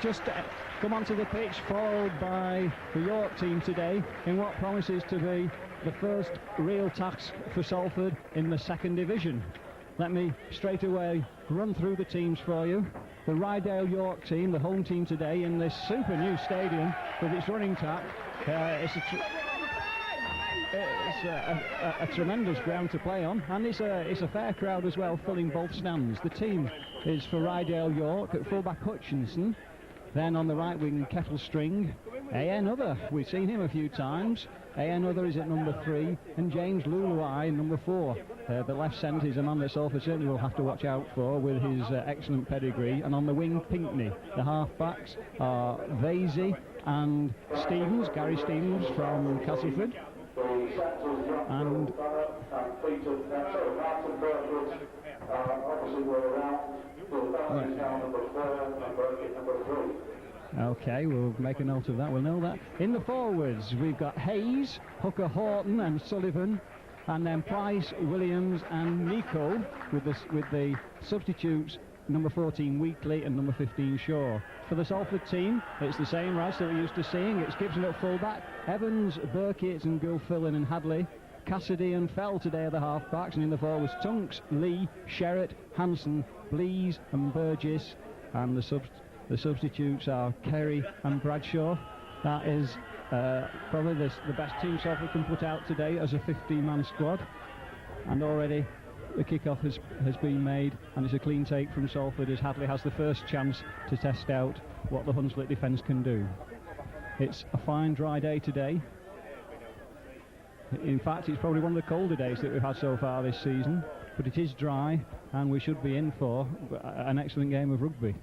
Just come onto the pitch, followed by the York team today in what promises to be the first real task for Salford in the second division. Let me straight away run through the teams for you. The Rydale York team, the home team today, in this super new stadium with its running track. It's a tremendous ground to play on, and it's a fair crowd as well, filling both stands. The team is for Rydale York at fullback Hutchinson. Then on the right wing, Kettle String, A.N. Other, we've seen him a few times. A.N. Other is at number 3, and James Luluai, number 4. The left centre is a man that Salford certainly will have to watch out for with his excellent pedigree. And on the wing, Pinkney. The half-backs are Vasey and Stevens, Gary Stevens from Castleford. And okay, we'll make a note of that, we'll know that. In the forwards, we've got Hayes, Hooker Horton and Sullivan, and then Price, Williams and Nico with the substitutes, number 14 Weekly and number 15 Shaw. For the Salford team, it's the same Raz that we're used to seeing. It's Gibson at fullback, Evans, Burkitt and Gilfillan and Hadley, Cassidy and Fell today are the half-backs, and in the forwards, Tunks, Lee, Sherratt, Hanson, Blease and Burgess, and the substitutes are Kerry and Bradshaw. That is probably the best team Salford can put out today as a 15-man squad, and already the kick-off has been made, and it's a clean take from Salford as Hadley has the first chance to test out what the Hunslet defence can do. It's a fine dry day today. In fact, it's probably one of the colder days that we've had so far this season, but it is dry, and we should be in for an excellent game of rugby.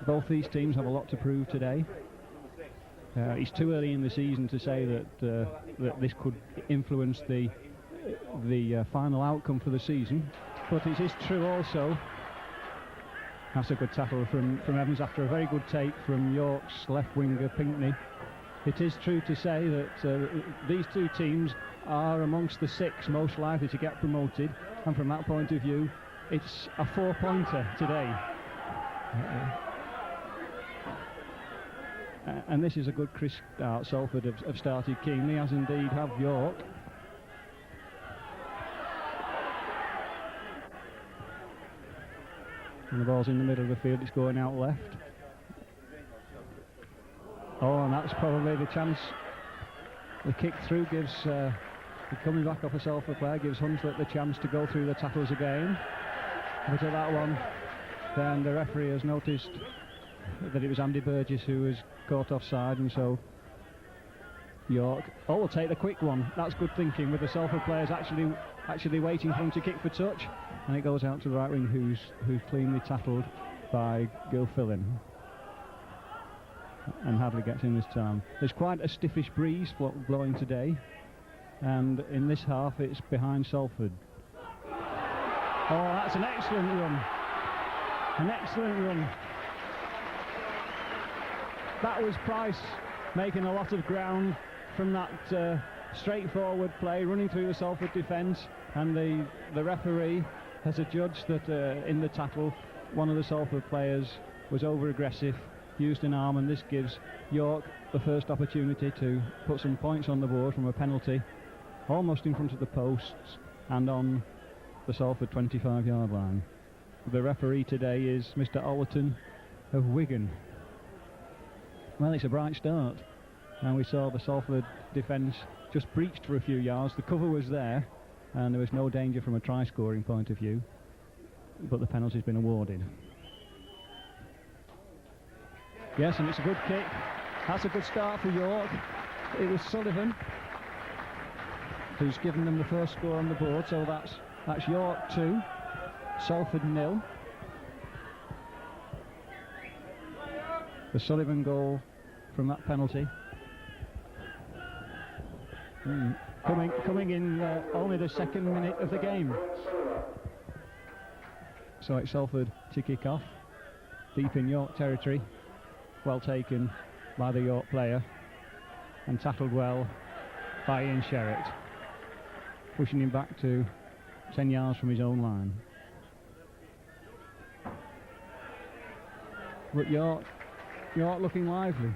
Both these teams have a lot to prove today. It's too early in the season to say that this could influence the final outcome for the season, but it is true also. That's a good tackle from Evans after a very good take from York's left winger Pinkney. It is true to say that these two teams are amongst the 6 most likely to get promoted, and from that point of view it's a 4-pointer today. And this is a good crisp start. Salford have started keenly, as indeed have York. And the ball's in the middle of the field, it's going out left. Oh, and that's probably the chance. The kick through gives, coming back off a Salford player, gives Hunslet the chance to go through the tackles again. But at that one, then the referee has noticed that it was Andy Burgess who was caught offside, and so York will take the quick one. That's good thinking, with the Salford players actually waiting for him to kick for touch, and it goes out to the right wing, who's cleanly tackled by Gilfillan. And Hadley gets in this time. There's quite a stiffish breeze blowing today, and in this half it's behind Salford. Oh, that's an excellent run. An excellent run. That was Price making a lot of ground from that straightforward play, running through the Salford defence, and the referee has adjudged that in the tackle one of the Salford players was over-aggressive, used an arm, and this gives York the first opportunity to put some points on the board from a penalty almost in front of the posts and on the Salford 25-yard line. The referee today is Mr. Ollerton of Wigan. Well, it's a bright start, and we saw the Salford defence just breached for a few yards. The cover was there, and there was no danger from a try-scoring point of view, but the penalty's been awarded. Yes, and it's a good kick. That's a good start for York. It was Sullivan who's given them the first score on the board, so that's York 2, Salford 0. The Sullivan goal from that penalty. Coming in only the second minute of the game. So it's Salford to kick off, deep in York territory. Well taken by the York player and tackled well by Ian Sherratt, pushing him back to 10 yards from his own line. but York looking lively.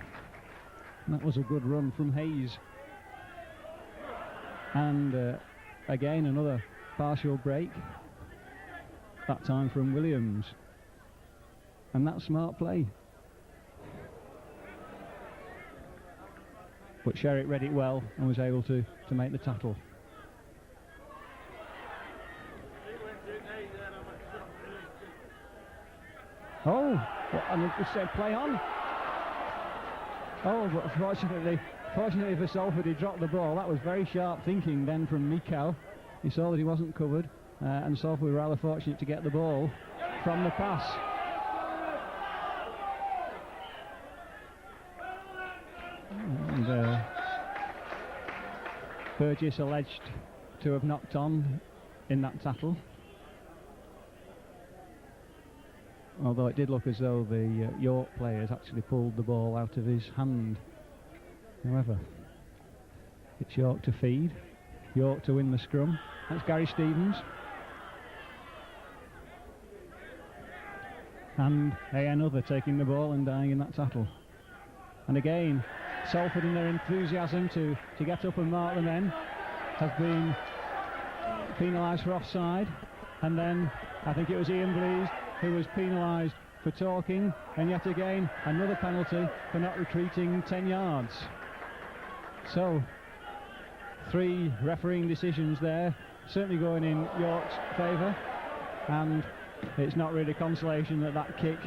And that was a good run from Hayes. And again another partial break, that time from Williams. And that's smart play. But Sherritt read it well and was able to make the tackle. Oh, and it said play on. Oh, but fortunately for Salford, he dropped the ball. That was very sharp thinking then from Mikau. He saw that he wasn't covered, and Salford were rather fortunate to get the ball from the pass. And Burgess alleged to have knocked on in that tackle. Although it did look as though the York players actually pulled the ball out of his hand. However, it's York to feed, York to win the scrum. That's Gary Stevens. And another taking the ball and dying in that tackle. And again, Salford, in their enthusiasm to get up and mark the men, has been penalised for offside. And then I think it was Ian Blease who was penalised for talking, and yet again another penalty for not retreating 10 yards. So 3 refereeing decisions there, certainly going in York's favour, and it's not really consolation that kick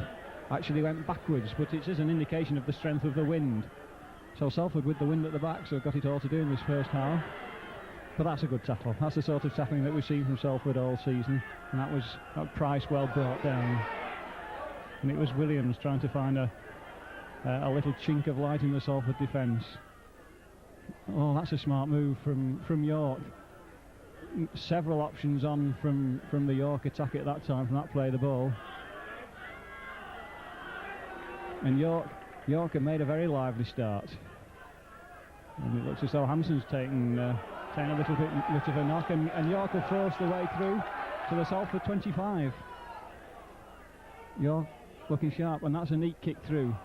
actually went backwards, but it is an indication of the strength of the wind. So Salford with the wind at the back, so got it all to do in this first half. But that's a good tackle. That's the sort of tackling that we've seen from Salford all season, and that was Price well brought down. And it was Williams trying to find a little chink of light in the Salford defence. Oh, that's a smart move from York. Several options on from the York attack at that time, from that play of the ball. And York have made a very lively start. And it looks as though Hanson's taken a little bit of a knock, and York will force the way through to the Salford 25. York looking sharp, and that's a neat kick through.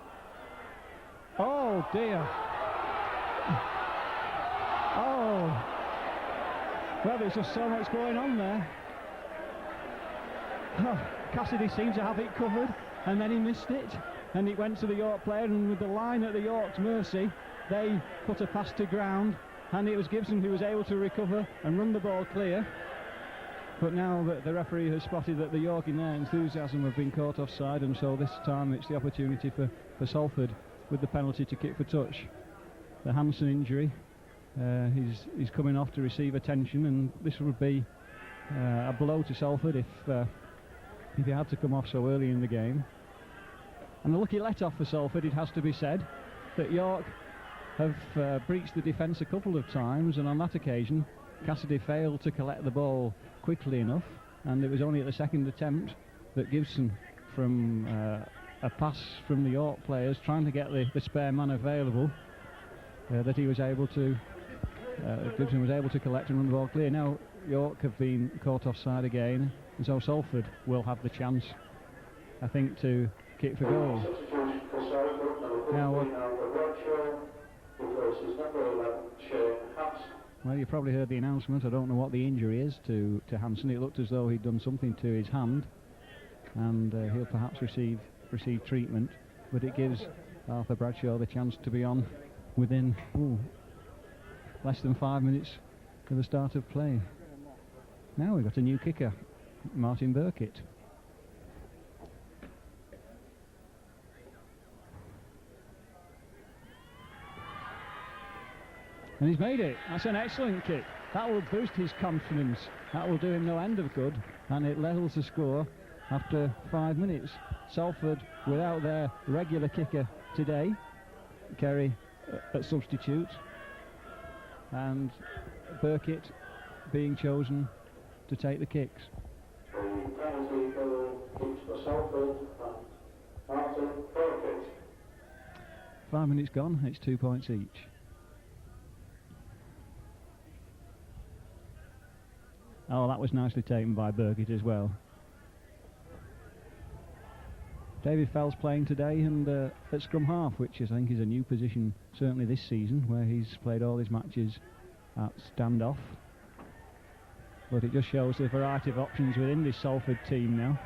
Oh dear. Oh. Well, there's just so much going on there. Oh, Cassidy seemed to have it covered, and then he missed it, and it went to the York player, and with the line at the York's mercy, they put a pass to ground, and it was Gibson who was able to recover and run the ball clear. But now that the referee has spotted that the York in their enthusiasm have been caught offside, and so this time it's the opportunity for Salford with the penalty to kick for touch. The Hanson injury, he's coming off to receive attention, and this would be a blow to Salford if he had to come off so early in the game. And a lucky let-off for Salford, it has to be said, that York have breached the defence a couple of times, and on that occasion Cassidy failed to collect the ball quickly enough, and it was only at the second attempt that Gibson, from a pass from the York players trying to get the spare man available, that he was able to Gibson was able to collect and run the ball clear. Now York have been caught offside again, and so Salford will have the chance, I think, to kick for goal. Now well, you probably heard the announcement. I don't know what the injury is to Hanson. It looked as though he'd done something to his hand, and he'll perhaps receive treatment, but it gives Arthur Bradshaw the chance to be on within less than 5 minutes of the start of play. Now we've got a new kicker, Martin Burkitt. And he's made it. That's an excellent kick. That will boost his confidence. That will do him no end of good, and it levels the score after 5 minutes. Salford without their regular kicker today, Kerry at substitute, and Burkitt being chosen to take the kicks. The penalty goal for Salford, Martin Burkitt. 5 minutes gone, it's 2 points each. Oh, that was nicely taken by Burkitt as well. David Fell's playing today, and at scrum half, which I think is a new position certainly this season, where he's played all his matches at standoff. But it just shows the variety of options within this Salford team now.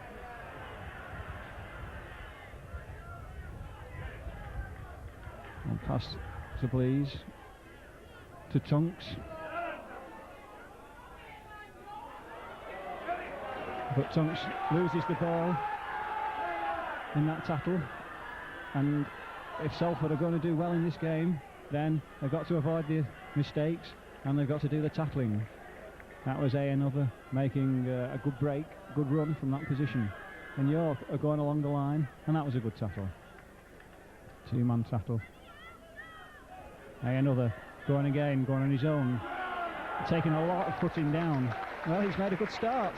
And pass to Blease, to Tunks. But Tunks loses the ball in that tackle, and if Salford are going to do well in this game, then they've got to avoid the mistakes and they've got to do the tackling. That was another making a good break, good run from that position. And York are going along the line, and that was a good tackle. Two-man tackle. Another going again, going on his own, taking a lot of footing down. Well, he's made a good start.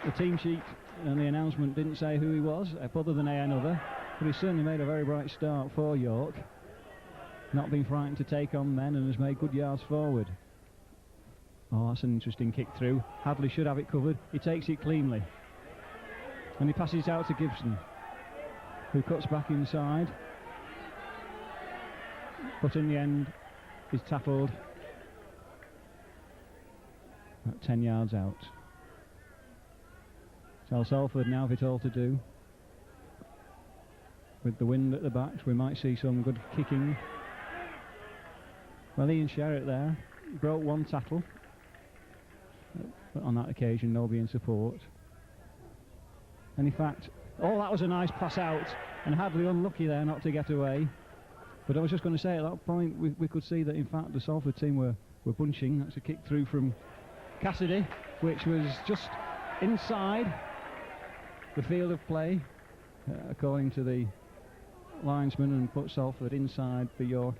The team sheet and the announcement didn't say who he was, other than another, but he certainly made a very bright start for York. Not been frightened to take on men and has made good yards forward. Oh, that's an interesting kick through. Hadley should have it covered. He takes it cleanly. And he passes it out to Gibson, who cuts back inside. But in the end, he's tackled at 10 yards out. So Salford now have it all to do. With the wind at the back, we might see some good kicking. Well, Ian Sherritt there broke one tackle, but on that occasion nobody in support. And in fact, that was a nice pass out, and Hadley unlucky there not to get away. But I was just going to say, at that point we could see that in fact the Salford team were bunching. That's a kick through from Cassidy, which was just inside the field of play, according to the linesman, and put Salford inside the York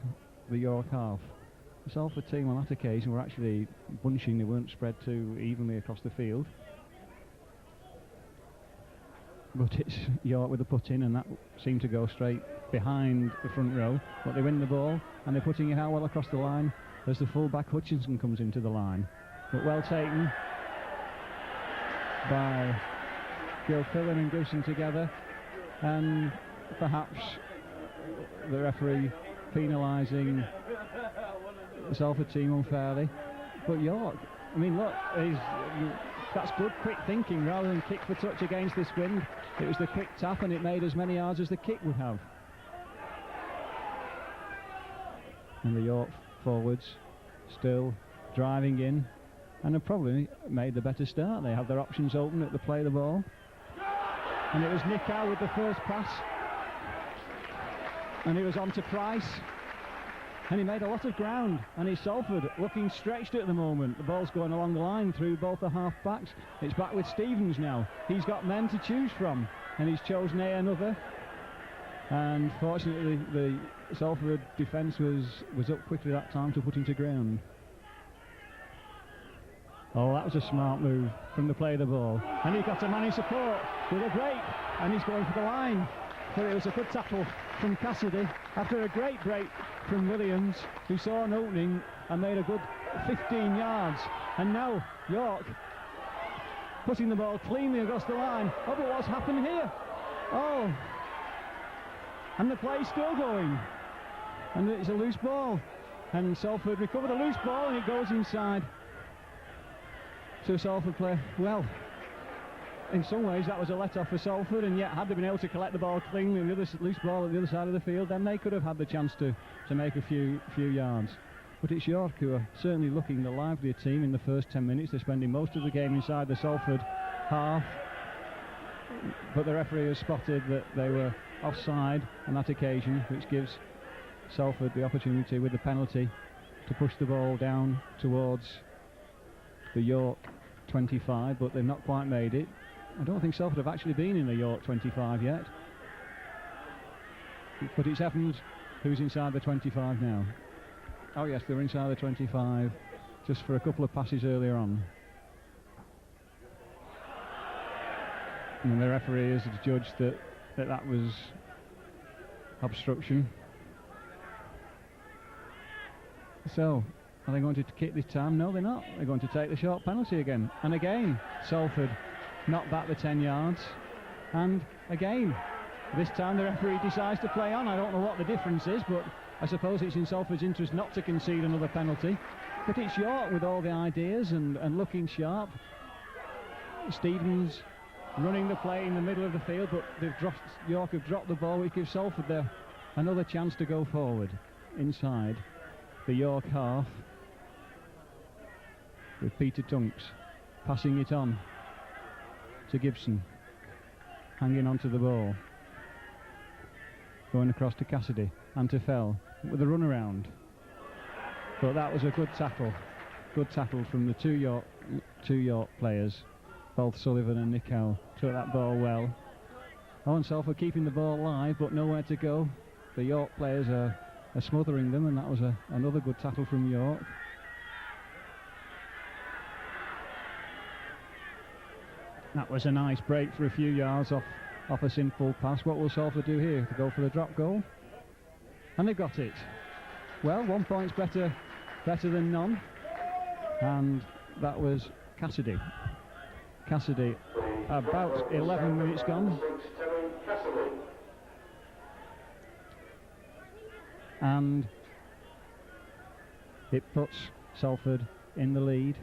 half. The Salford team on that occasion were actually bunching. They weren't spread too evenly across the field. But it's York with the put in, and that seemed to go straight behind the front row. But they win the ball, and they're putting it out well across the line as the full-back Hutchinson comes into the line. But well taken by Gil Fillan and Gibson together, and perhaps the referee penalising the Salford team unfairly. But York, I mean, look, that's good quick thinking. Rather than kick for touch against this wind, it was the quick tap, and it made as many yards as the kick would have. And the York forwards still driving in, and have probably made the better start. They have their options open at the play of the ball. And it was Nick Howe with the first pass, and it was on to Price, and he made a lot of ground, and it's Salford looking stretched at the moment. The ball's going along the line through both the half backs. It's back with Stevens now. He's got men to choose from, and he's chosen another, and fortunately the Salford defence was up quickly that time to put him to ground. Oh, that was a smart move from the play of the ball. And he got a man in support with a break, and he's going for the line. But it was a good tackle from Cassidy after a great break from Williams, who saw an opening and made a good 15 yards. And now York putting the ball cleanly across the line. Oh, but what's happened here? Oh, and the play's still going. And it's a loose ball. And Salford recovered a loose ball, and it goes inside. To a Salford player. Well, in some ways that was a let-off for Salford, and yet had they been able to collect the ball cleanly, the other loose ball at the other side of the field, then they could have had the chance to make a few yards. But it's York who are certainly looking the livelier team in the first 10 minutes. They're spending most of the game inside the Salford half, but the referee has spotted that they were offside on that occasion, which gives Salford the opportunity with the penalty to push the ball down towards the York 25, but they've not quite made it. I don't think Salford have actually been in the York 25 yet. But it's Evans who's inside the 25 now. Oh yes, they're inside the 25 just for a couple of passes earlier on. And the referee has judged that was obstruction. So, are they going to kick this time? No, they're not. They're going to take the short penalty again. And again, Salford knocked back the 10 yards. And again, This time the referee decides to play on. I don't know what the difference is, but I suppose it's in Salford's interest not to concede another penalty. But it's York with all the ideas and looking sharp. Stevens running the play in the middle of the field, but York have dropped the ball, which gives Salford another chance to go forward inside the York half, with Peter Tunks passing it on to Gibson, hanging onto the ball, going across to Cassidy and to Fell with a run around. But that was a good tackle from the two York players. Both Sullivan and Nicol took that ball well. And Salford keeping the ball live, but nowhere to go. The York players are smothering them, and that was another good tackle from York. That was a nice break for a few yards off a simple pass. What will Salford do here? To go for the drop goal? And they got it. Well, 1 point's better than none. And that was Cassidy. Cassidy, about 11 minutes gone. And it puts Salford in the lead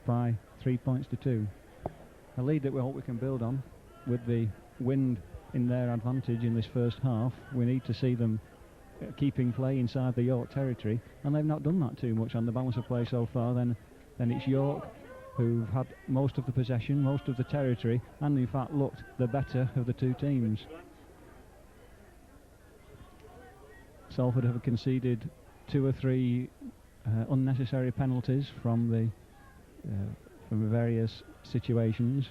by 3 points to 2. A lead that we hope we can build on with the wind in their advantage in this first half. We need to see them keeping play inside the York territory, and they've not done that too much on the balance of play so far. Then it's York who've had most of the possession, most of the territory, and in fact looked the better of the two teams. Salford have conceded 2 or 3 unnecessary penalties from various situations.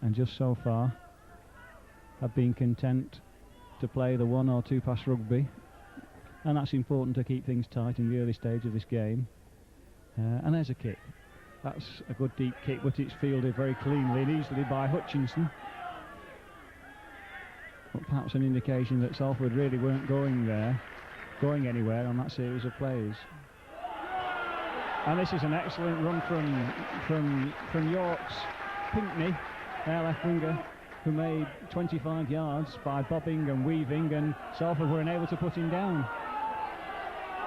And just so far have been content to play the 1 or 2 pass rugby, and that's important to keep things tight in the early stage of this game. And there's a kick. That's a good deep kick, but it's fielded very cleanly and easily by Hutchinson. But perhaps an indication that Salford really weren't going anywhere on that series of plays. And this is an excellent run from York's Pinkney, their left winger, who made 25 yards by bobbing and weaving, and Salford were unable to put him down.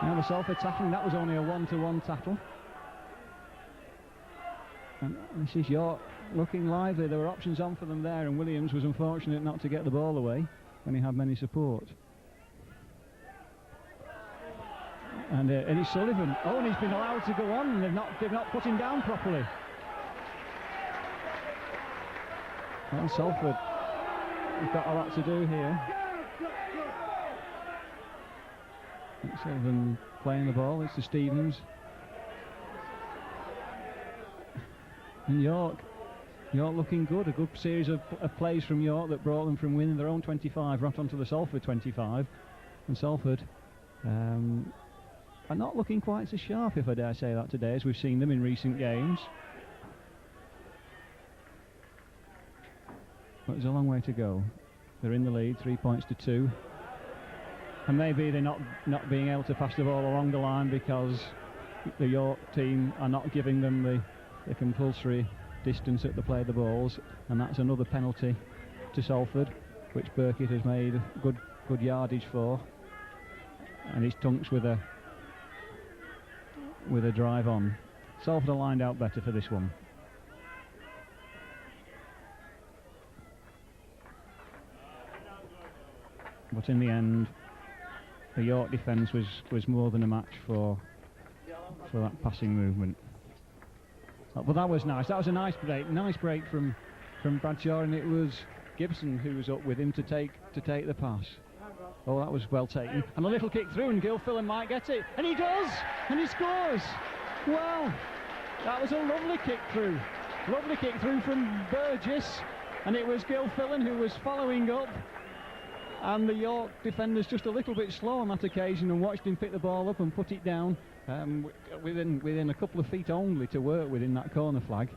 Now the Salford tackling, that was only a 1-to-1 tackle. And this is York looking lively. There were options on for them there, and Williams was unfortunate not to get the ball away when he had many support. And it's Sullivan. Oh, and he's been allowed to go on. They've not put him down properly. Well, Salford, we've got a lot to do here. It's Sullivan playing the ball. It's to Stevens. And York looking good. A good series of plays from York that brought them from winning their own 25 right onto the Salford 25. And Salford are not looking quite so sharp, if I dare say that, today, as we've seen them in recent games. But there's a long way to go. They're in the lead, 3 points to 2. And maybe they're not being able to pass the ball along the line because the York team are not giving them the compulsory distance at the play of the balls, and that's another penalty to Salford, which Burkitt has made good yardage for. And it's Tunks with a drive on. Salford are lined out better for this one. But in the end, the York defence was more than a match for that passing movement. But that was nice. That was a nice break from Bradshaw, and it was Gibson who was up with him to take the pass. Oh, that was well taken. And a little kick through, and Gilfillan might get it, and he does, and he scores. Well, that was a lovely kick through from Burgess, and it was Gilfillan who was following up. And the York defenders just a little bit slow on that occasion, and watched him pick the ball up and put it down within a couple of feet only to work within that corner flag.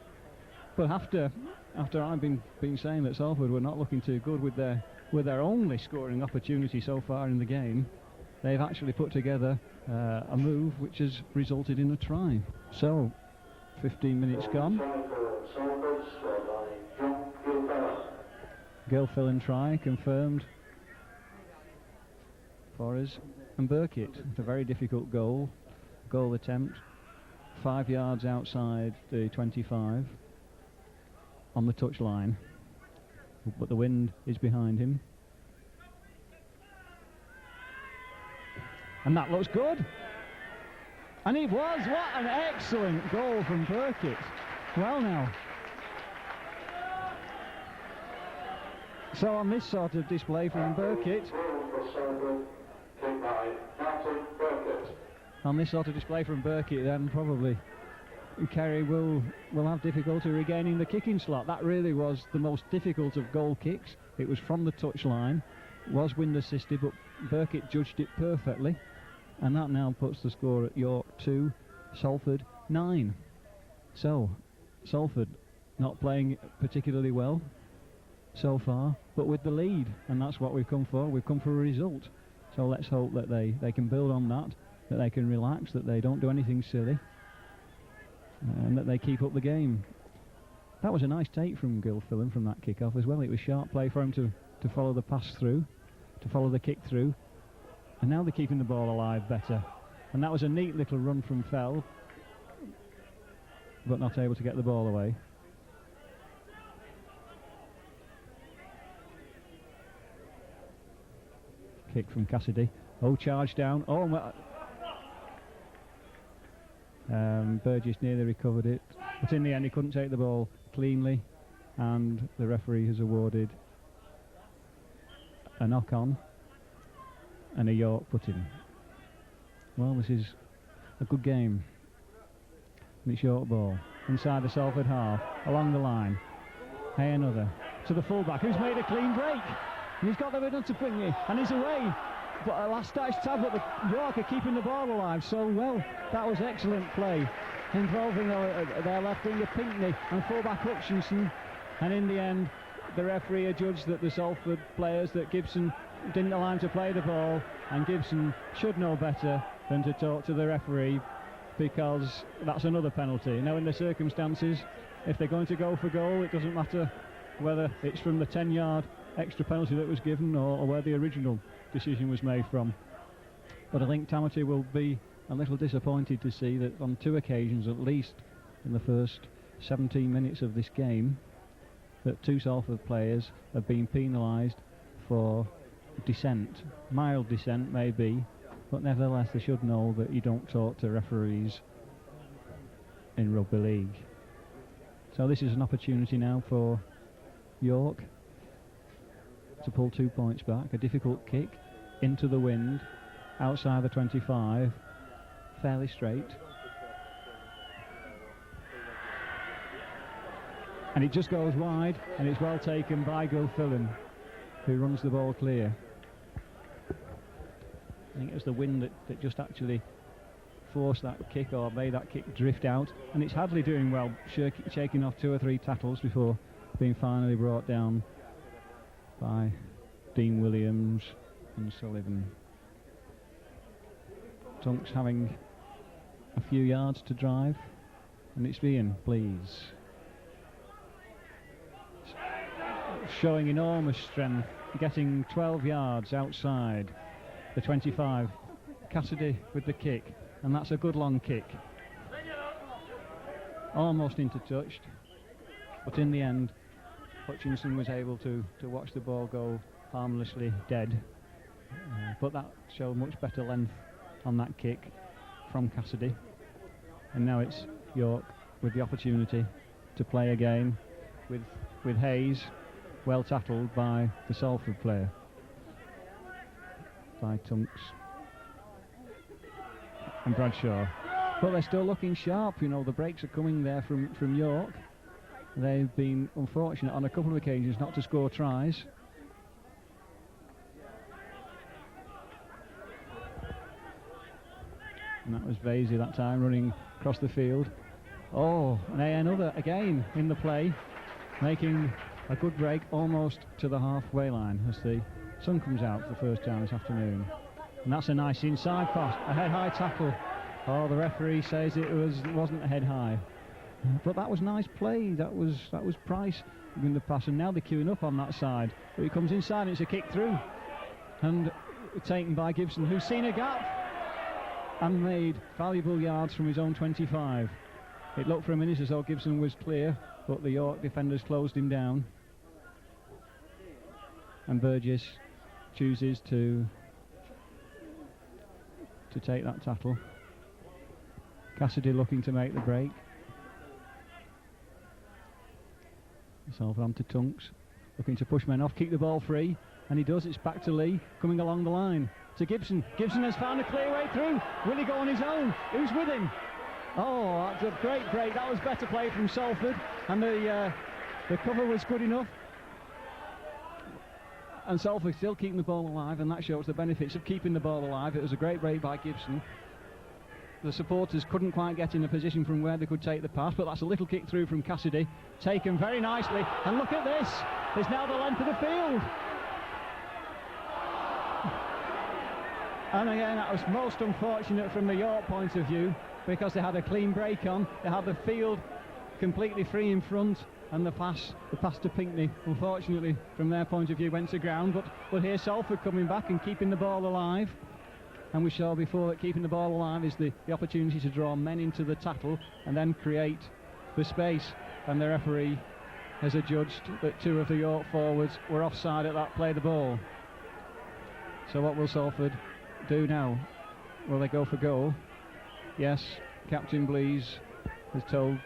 But after I've been saying that Salford were not looking too good with their only scoring opportunity so far in the game, they've actually put together a move which has resulted in a try. So, 15 minutes gone. Try for Salford, scored by John Gilfella. Gilfillan try confirmed for us. And Burkitt, it's a very difficult goal attempt, 5 yards outside the 25 on the touch line, but the wind is behind him. And that looks good. And it was. What an excellent goal from Burkitt. Well now. So on this sort of display from Burkitt, then probably Kerry will have difficulty regaining the kicking slot. That really was the most difficult of goal kicks. It was from the touchline, was wind assisted, but Burkitt judged it perfectly. And that now puts the score at York 2, Salford 9. So, Salford not playing particularly well so far, but with the lead, and that's what we've come for. We've come for a result. So let's hope that they can build on that they can relax, that they don't do anything silly, and that they keep up the game. That was a nice take from Gilfillan from that kick-off as well. It was sharp play for him to follow the pass through, to follow the kick through. And now they're keeping the ball alive better. And that was a neat little run from Fell, but not able to get the ball away. Kick from Cassidy. Oh, charge down. Oh, Burgess nearly recovered it, but in the end he couldn't take the ball cleanly, and the referee has awarded a knock-on and a York put-in. Well, this is a good game. And it's York ball inside the Salford half, along the line. Hey, another to the fullback, who's made a clean break, and he's got the middle to Pingney, and he's away. But a last-touch tab, but the York are keeping the ball alive so well. That was excellent play, involving their left winger Pinckney and fullback Hutchinson. And in the end, the referee adjudged that the Salford players, that Gibson didn't allow him to play the ball, and Gibson should know better than to talk to the referee, because that's another penalty. Now, in the circumstances, if they're going to go for goal, it doesn't matter whether it's from the 10-yard extra penalty that was given or where the original decision was made from. But I think Tamati will be a little disappointed to see that on 2 occasions, at least in the first 17 minutes of this game, that 2 Salford players have been penalised for dissent. Mild dissent maybe, but nevertheless they should know that you don't talk to referees in rugby league. So this is an opportunity now for York to pull 2 points back. A difficult kick into the wind outside the 25, fairly straight, and it just goes wide, and it's well taken by Gilfillan, who runs the ball clear. I think it was the wind that just actually forced that kick, or made that kick drift out, and it's Hadley doing well, shaking off 2 or 3 tackles before being finally brought down by Dean Williams and Sullivan. Tunks having a few yards to drive, and it's Ian, please. Showing enormous strength, getting 12 yards outside the 25. Cassidy with the kick, and that's a good long kick. Almost intertouched, but in the end Hutchinson was able to watch the ball go harmlessly dead, but that showed much better length on that kick from Cassidy. And now it's York with the opportunity to play again with Hayes, well tackled by the Salford player, by Tunks and Bradshaw. But they're still looking sharp, you know, the breaks are coming there from York. They've been unfortunate on a couple of occasions not to score tries. And that was Vasey that time, running across the field. Oh, and another again in the play, making a good break almost to the halfway line as the sun comes out for the first time this afternoon. And that's a nice inside pass, a head-high tackle. Oh, the referee says it wasn't a head-high. But that was nice play. That was Price in the pass, and now they're queuing up on that side. But he comes inside and it's a kick through. And taken by Gibson, who's seen a gap and made valuable yards from his own 25. It looked for a minute as though Gibson was clear, but the York defenders closed him down. And Burgess chooses to take that tackle. Cassidy looking to make the break. Salford on to Tunks, looking to push men off, keep the ball free, and he does. It's back to Lee, coming along the line to Gibson. Gibson has found a clear way through. Will he go on his own? Who's with him? Oh, that's a great break. That was better play from Salford, and the cover was good enough. And Salford still keeping the ball alive, and that shows the benefits of keeping the ball alive. It was a great break by Gibson. The supporters couldn't quite get in a position from where they could take the pass, but that's a little kick through from Cassidy, taken very nicely. And look at this, it's now the length of the field. And again, that was most unfortunate from the York point of view, because they had a clean break on, they had the field completely free in front, and the pass to Pinckney, unfortunately, from their point of view, went to ground. But here's Salford coming back and keeping the ball alive. And we saw before that keeping the ball alive is the opportunity to draw men into the tackle and then create the space. And the referee has adjudged that two of the York forwards were offside at that play the ball. So what will Salford do now? Will they go for goal? Yes, Captain Blease has told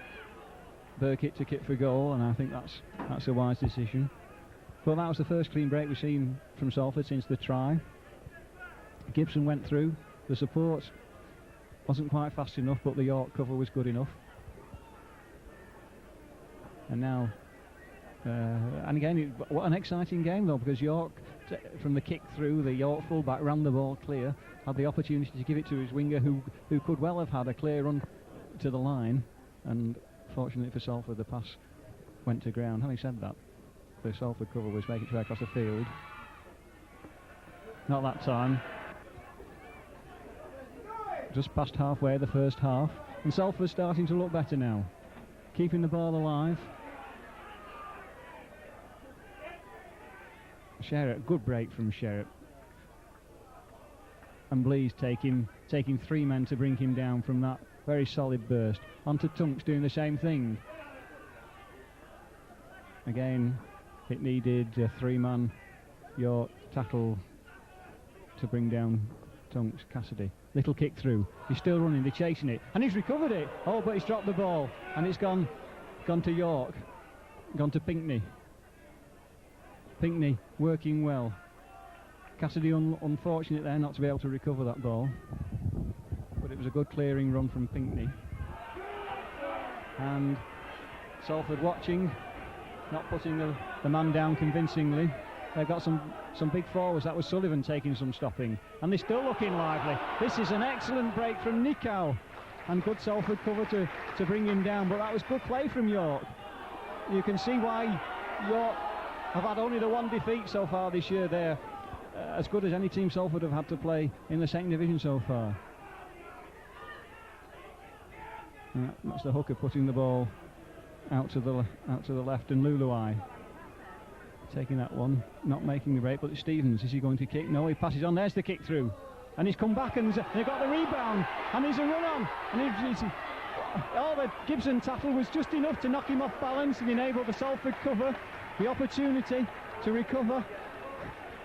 Burkitt to kick for goal, and I think that's a wise decision. But that was the first clean break we've seen from Salford since the try. Gibson went through. The support wasn't quite fast enough, but the York cover was good enough. And now, and again, what an exciting game though, because York, from the kick through, the York fullback ran the ball clear, had the opportunity to give it to his winger, who could well have had a clear run to the line, and fortunately for Salford, the pass went to ground. Having said that, the Salford cover was making its way across the field. Not that time. Just past halfway the first half, and Salford's starting to look better now, keeping the ball alive. Sherratt, good break from Sherratt, and Blease taking three men to bring him down from that very solid burst. Onto Tunks doing the same thing. Again, it needed a three-man York tackle to bring down Tunks. Cassidy, little kick through. He's still running, they're chasing it, and he's recovered it. Oh, but he's dropped the ball, and it's gone to York, gone to Pinckney. Pinckney working well. Cassidy unfortunate there not to be able to recover that ball, but it was a good clearing run from Pinckney. And Salford watching, not putting the man down convincingly. They've got some big forwards. That was Sullivan taking some stopping, and they're still looking lively. This is an excellent break from Nikau, and good Salford cover to bring him down, but that was good play from York. You can see why York have had only the one defeat so far this year. They're as good as any team Salford have had to play in the second division so far. That's the hooker putting the ball out to the left, and Luluai taking that one, not making the break. But it's Stevens. Is he going to kick? No, he passes on. There's the kick through, and he's come back and they got the rebound, and he's a run on, and the Gibson tackle was just enough to knock him off balance and enable the Salford cover the opportunity to recover.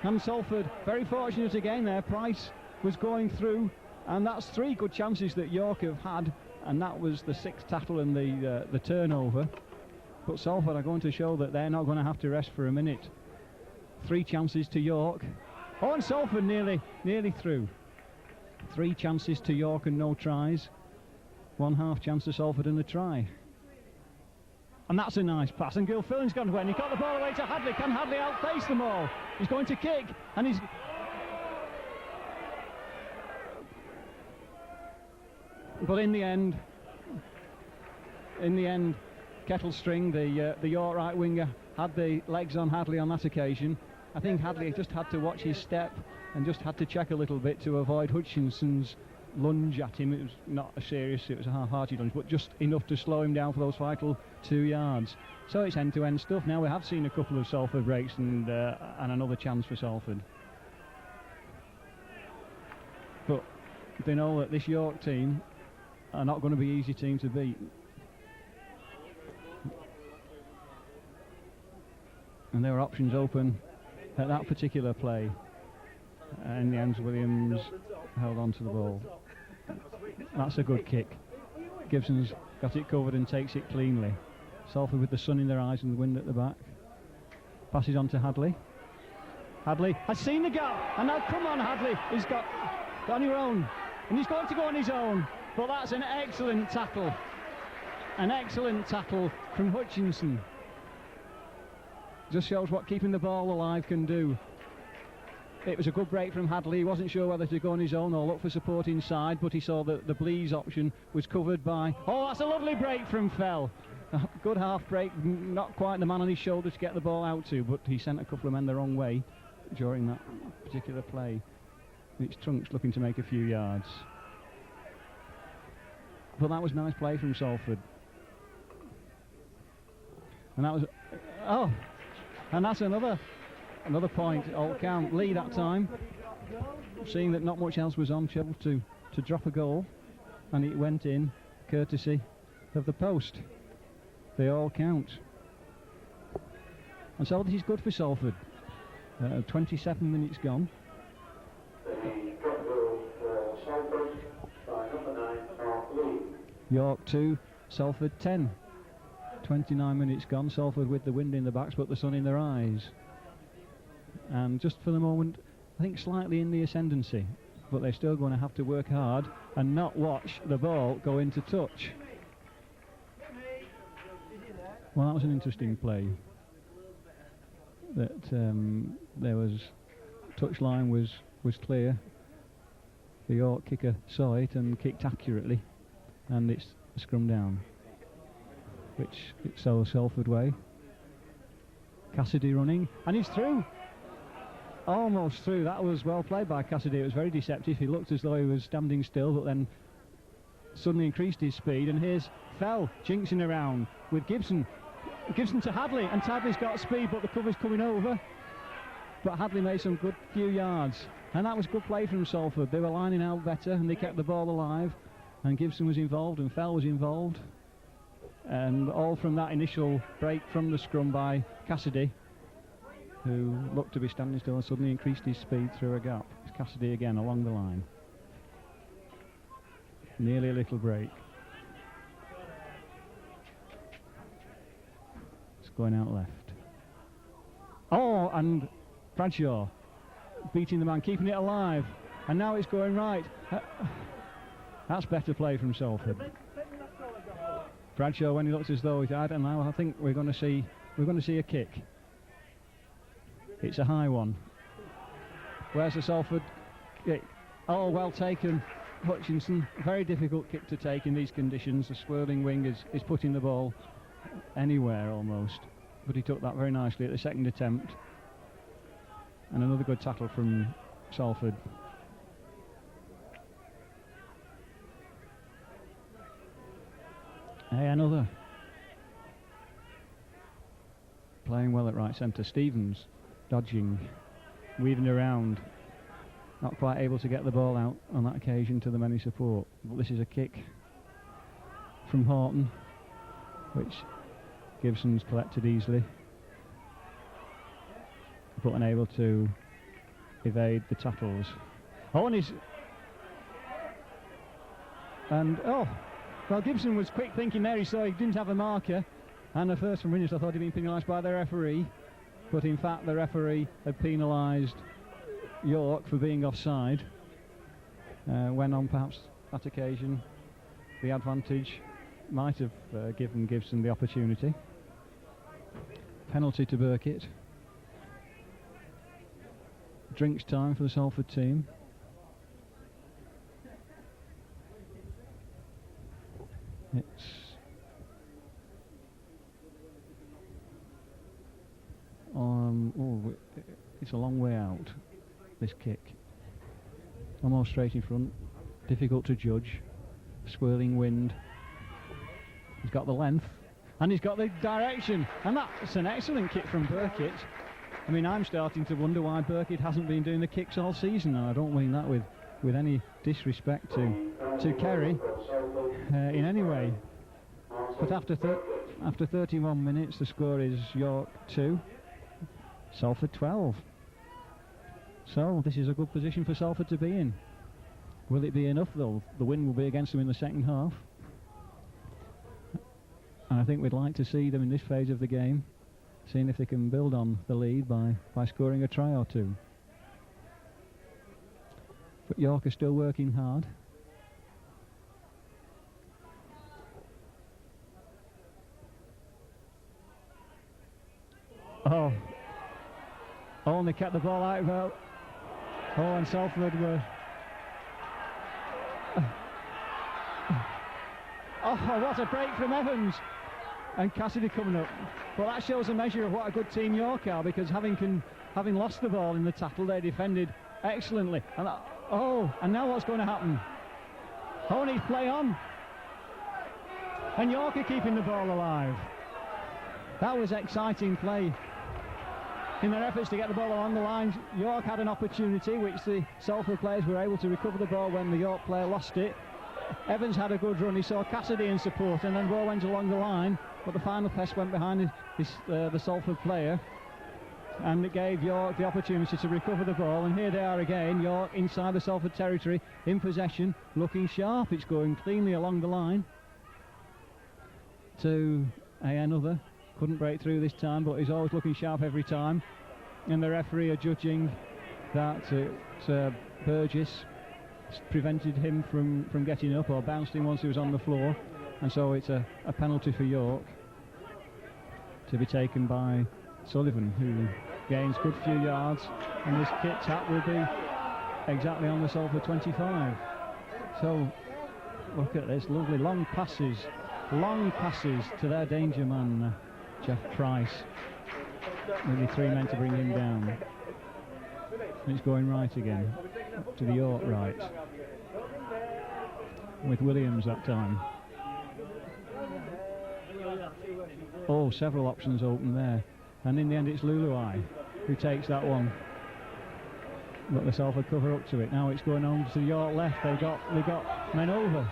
And Salford very fortunate again there. Price was going through, and that's three good chances that York have had, and that was the sixth tackle and the turnover. But Salford are going to show that they're not going to have to rest for a minute. Three chances to York. Oh, and Salford nearly through. Three chances to York and no tries. 1/2 chance to Salford and the try. And that's a nice pass, and Gilfillan's gone away, and he got the ball away to Hadley. Can Hadley outpace them all? He's going to kick, and he's... But in the end, Kettlestring, the York right winger, had the legs on Hadley on that occasion. I think Hadley just had to watch his step and just had to check a little bit to avoid Hutchinson's lunge at him. It was not a serious, it was a half-hearted lunge, but just enough to slow him down for those vital 2 yards. So it's end-to-end stuff. Now we have seen a couple of Salford breaks and another chance for Salford. But they know that this York team are not going to be an easy team to beat. And there were options open at that particular play. And in the end, Williams held on to the ball. That's a good kick. Gibson's got it covered and takes it cleanly. Salford with the sun in their eyes and the wind at the back. Passes on to Hadley. Hadley has seen the gap, and now come on Hadley, he's got on your own, and he's going to go on his own. But that's an excellent tackle. An excellent tackle from Hutchinson. Just shows what keeping the ball alive can do. It was a good break from Hadley. He wasn't sure whether to go on his own or look for support inside, but he saw that the Blees option was covered by... Oh, that's a lovely break from Fell. A good half break, not quite the man on his shoulder to get the ball out to, but he sent a couple of men the wrong way during that particular play. It's Trunks looking to make a few yards. But that was nice play from Salford. And that was... Oh! And that's another point, all count. Lee that time, seeing that not much else was on, able to drop a goal, and it went in courtesy of the post. They all count. And so this is good for Salford. 27 minutes gone. The drop goal for Salford by number 9, Mark Lee. York 2, Salford 10. 29 minutes gone. Salford with the wind in the backs but the sun in their eyes. And just for the moment, I think slightly in the ascendancy, but they're still going to have to work hard and not watch the ball go into touch. Well, that was an interesting play. That there was touchline was clear. The York kicker saw it and kicked accurately, and it's a scrum down, which it's so Salford way. Cassidy running, and he's through. Almost through. That was well played by Cassidy. It was very deceptive. He looked as though he was standing still, but then suddenly increased his speed. And here's Fell jinxing around with Gibson. Gibson to Hadley, and Hadley's got speed, but the cover's coming over. But Hadley made some good few yards, and that was good play from Salford. They were lining out better, and they kept the ball alive. And Gibson was involved, and Fell was involved. And all from that initial break from the scrum by Cassidy, who looked to be standing still and suddenly increased his speed through a gap. It's Cassidy again along the line. Nearly a little break. It's going out left. Oh, and Bradshaw beating the man, keeping it alive. And now it's going right. That's better play from Salford. Bradshaw, when he looks as though he's had, and now I think we're going to see a kick. It's a high one. Where's the Salford kick? Oh, well taken, Hutchinson. Very difficult kick to take in these conditions. The swirling wing is putting the ball anywhere almost, but he took that very nicely at the second attempt. And another good tackle from Salford. Hey, another. Playing well at right centre. Stevens dodging, weaving around, not quite able to get the ball out on that occasion to the many support. But this is a kick from Horton, which Gibson's collected easily, but unable to evade the tackles. Oh, well, Gibson was quick thinking there. He saw he didn't have a marker, and at first from Rinus I thought he'd been penalised by the referee, but in fact the referee had penalised York for being offside, when on perhaps that occasion the advantage might have given Gibson the opportunity. Penalty to Burkitt. Drinks time for the Salford team. It's a long way out, this kick. almost straight in front, difficult to judge, swirling wind. He's got the length, and he's got the direction, and that's an excellent kick from Burkitt. I mean, I'm starting to wonder why Burkitt hasn't been doing the kicks all season, and I don't mean that with any disrespect to Kerry in any way. But after 31 minutes, the score is York 2, Salford 12. So this is a good position for Salford to be in. Will it be enough though? The wind will be against them in the second half. And I think we'd like to see them in this phase of the game, seeing if they can build on the lead by scoring a try or two. But York are still working hard. Oh, and they kept the ball out well. Oh, and Salford were... Oh, what a break from Evans! And Cassidy coming up. Well, that shows a measure of what a good team York are, because having lost the ball in the tackle, they defended excellently. And and now what's going to happen? Oh, needs play on. And York are keeping the ball alive. That was exciting play. In their efforts to get the ball along the lines, York had an opportunity which the Salford players were able to recover the ball when the York player lost it. Evans had a good run, he saw Cassidy in support, and then the ball went along the line, but the final pass went behind the Salford player, and it gave York the opportunity to recover the ball. And here they are again, York inside the Salford territory, in possession, looking sharp. It's going cleanly along the line to another. Couldn't break through this time, but he's always looking sharp every time. And the referee are judging that Burgess prevented him from getting up, or bounced him once he was on the floor, and so it's a penalty for York to be taken by Sullivan, who gains a good few yards, and this kit tap will be exactly on the Salford 25. So look at this, lovely long passes to their danger man, Jeff Price. Only 3 men to bring him down. And it's going right again, to the York right, with Williams that time. Oh, several options open there, and in the end it's Luluai who takes that one, but the Salford cover up to it. Now it's going on to the York left. They got men over,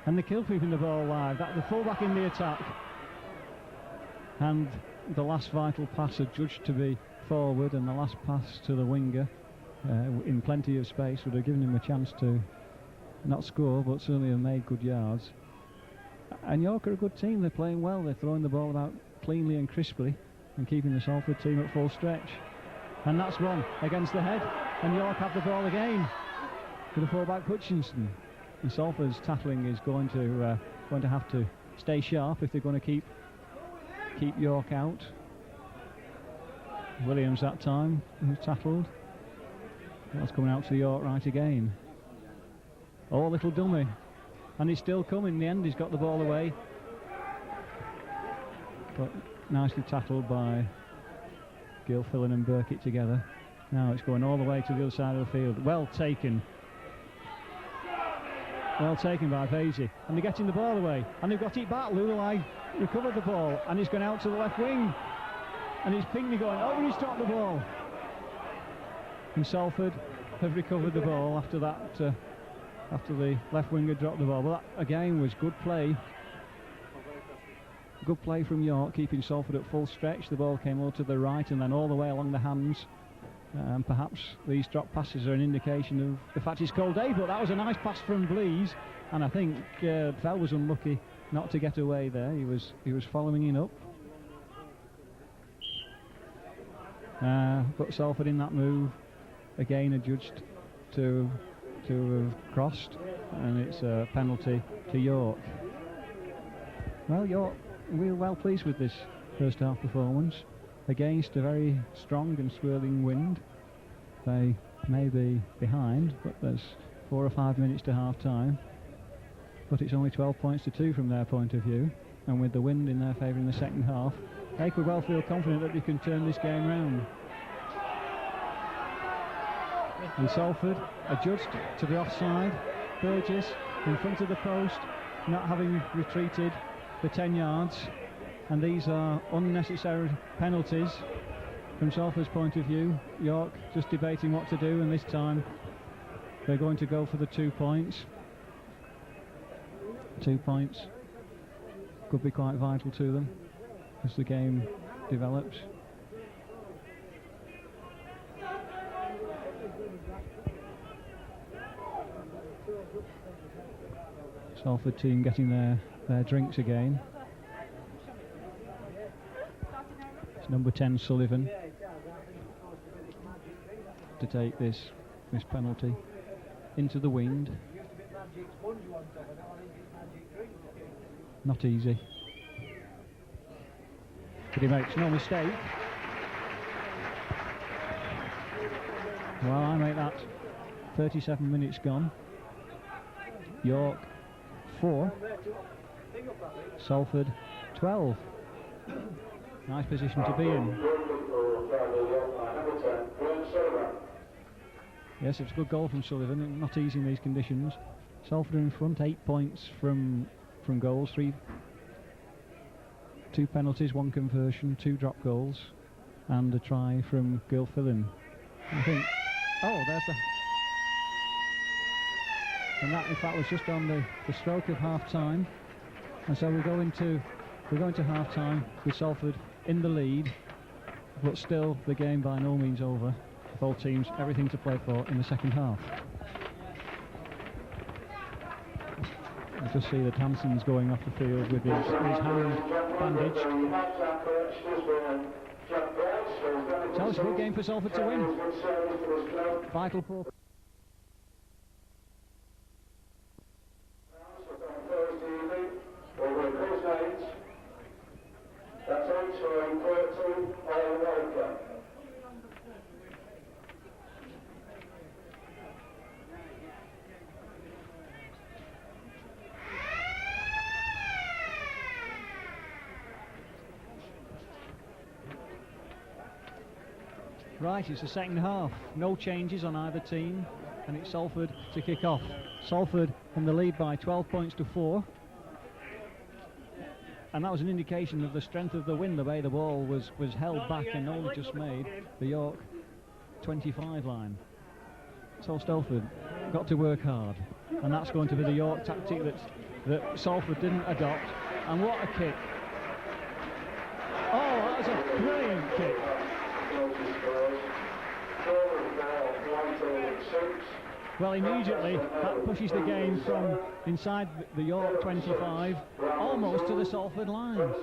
and they kill keeping the ball live. That the fullback in the attack, and the last vital pass adjudged to be forward, and the last pass to the winger in plenty of space would have given him a chance to not score, but certainly have made good yards. And York are a good team. They're playing well. They're throwing the ball about cleanly and crisply and keeping the Salford team at full stretch. And that's one against the head, and York have the ball again to the fullback Hutchinson. And Salford's tackling is going to have to stay sharp if they're going to keep York out. Williams that time, who's tackled. That's coming out to the York right again. Oh, little dummy. And he's still coming. In the end, he's got the ball away. But nicely tackled by Gilfillan and Burkitt together. Now it's going all the way to the other side of the field. Well taken. Well taken by Vasey. And they're getting the ball away. And they've got it back. Lulai recovered the ball. And he's gone out to the left wing. And it's Pinckney going, oh, he's dropped the ball. And Salford have recovered the ball after that, after the left winger dropped the ball. Well, that again was good play. Good play from York, keeping Salford at full stretch. The ball came over to the right and then all the way along the hands. And perhaps these drop passes are an indication of the fact it's cold day, but that was a nice pass from Blease. And I think Fell was unlucky not to get away there. He was following it up. But Salford in that move again adjudged to have crossed, and it's a penalty to York. Well, York, we're well pleased with this first half performance against a very strong and swirling wind. They may be behind, but there's 4 or 5 minutes to half time, but it's only 12 points to 2 from their point of view, and with the wind in their favour in the second half, they could well feel confident that they can turn this game round. And Salford adjust to the offside. Burgess in front of the post, not having retreated for 10 yards. And these are unnecessary penalties from Salford's point of view. York just debating what to do, and this time they're going to go for the 2 points. 2 points could be quite vital to them as the game develops. Salford team getting their drinks again. It's number 10 Sullivan to take this penalty into the wind. Not easy, but he makes no mistake. Well, I make that 37 minutes gone. York 4, Salford 12. Nice position to be in. Yes, it's a good goal from Sullivan. Not easy in these conditions. Salford in front, 8 points from goals, 2 penalties, 1 conversion, 2 drop goals, and a try from Gilfillan. I think. Oh, there's the. And that, in fact, was just on the stroke of half time. And so we're going to half time with Salford in the lead, but still the game by no means over. Both teams everything to play for in the second half. I just see that Hanson's going off the field with his hand bandaged. So it's a good game for Salford to win. Vital for. Right, it's the second half. No changes on either team, and it's Salford to kick off. Salford in the lead by 12 points to 4. And that was an indication of the strength of the win, the way the ball was held back and only just made the York 25 line. So Salford got to work hard, and that's going to be the York tactic that Salford didn't adopt. And what a kick! Oh, that was a brilliant kick. Well, immediately that pushes the game from inside the York 25 almost to the Salford line. Now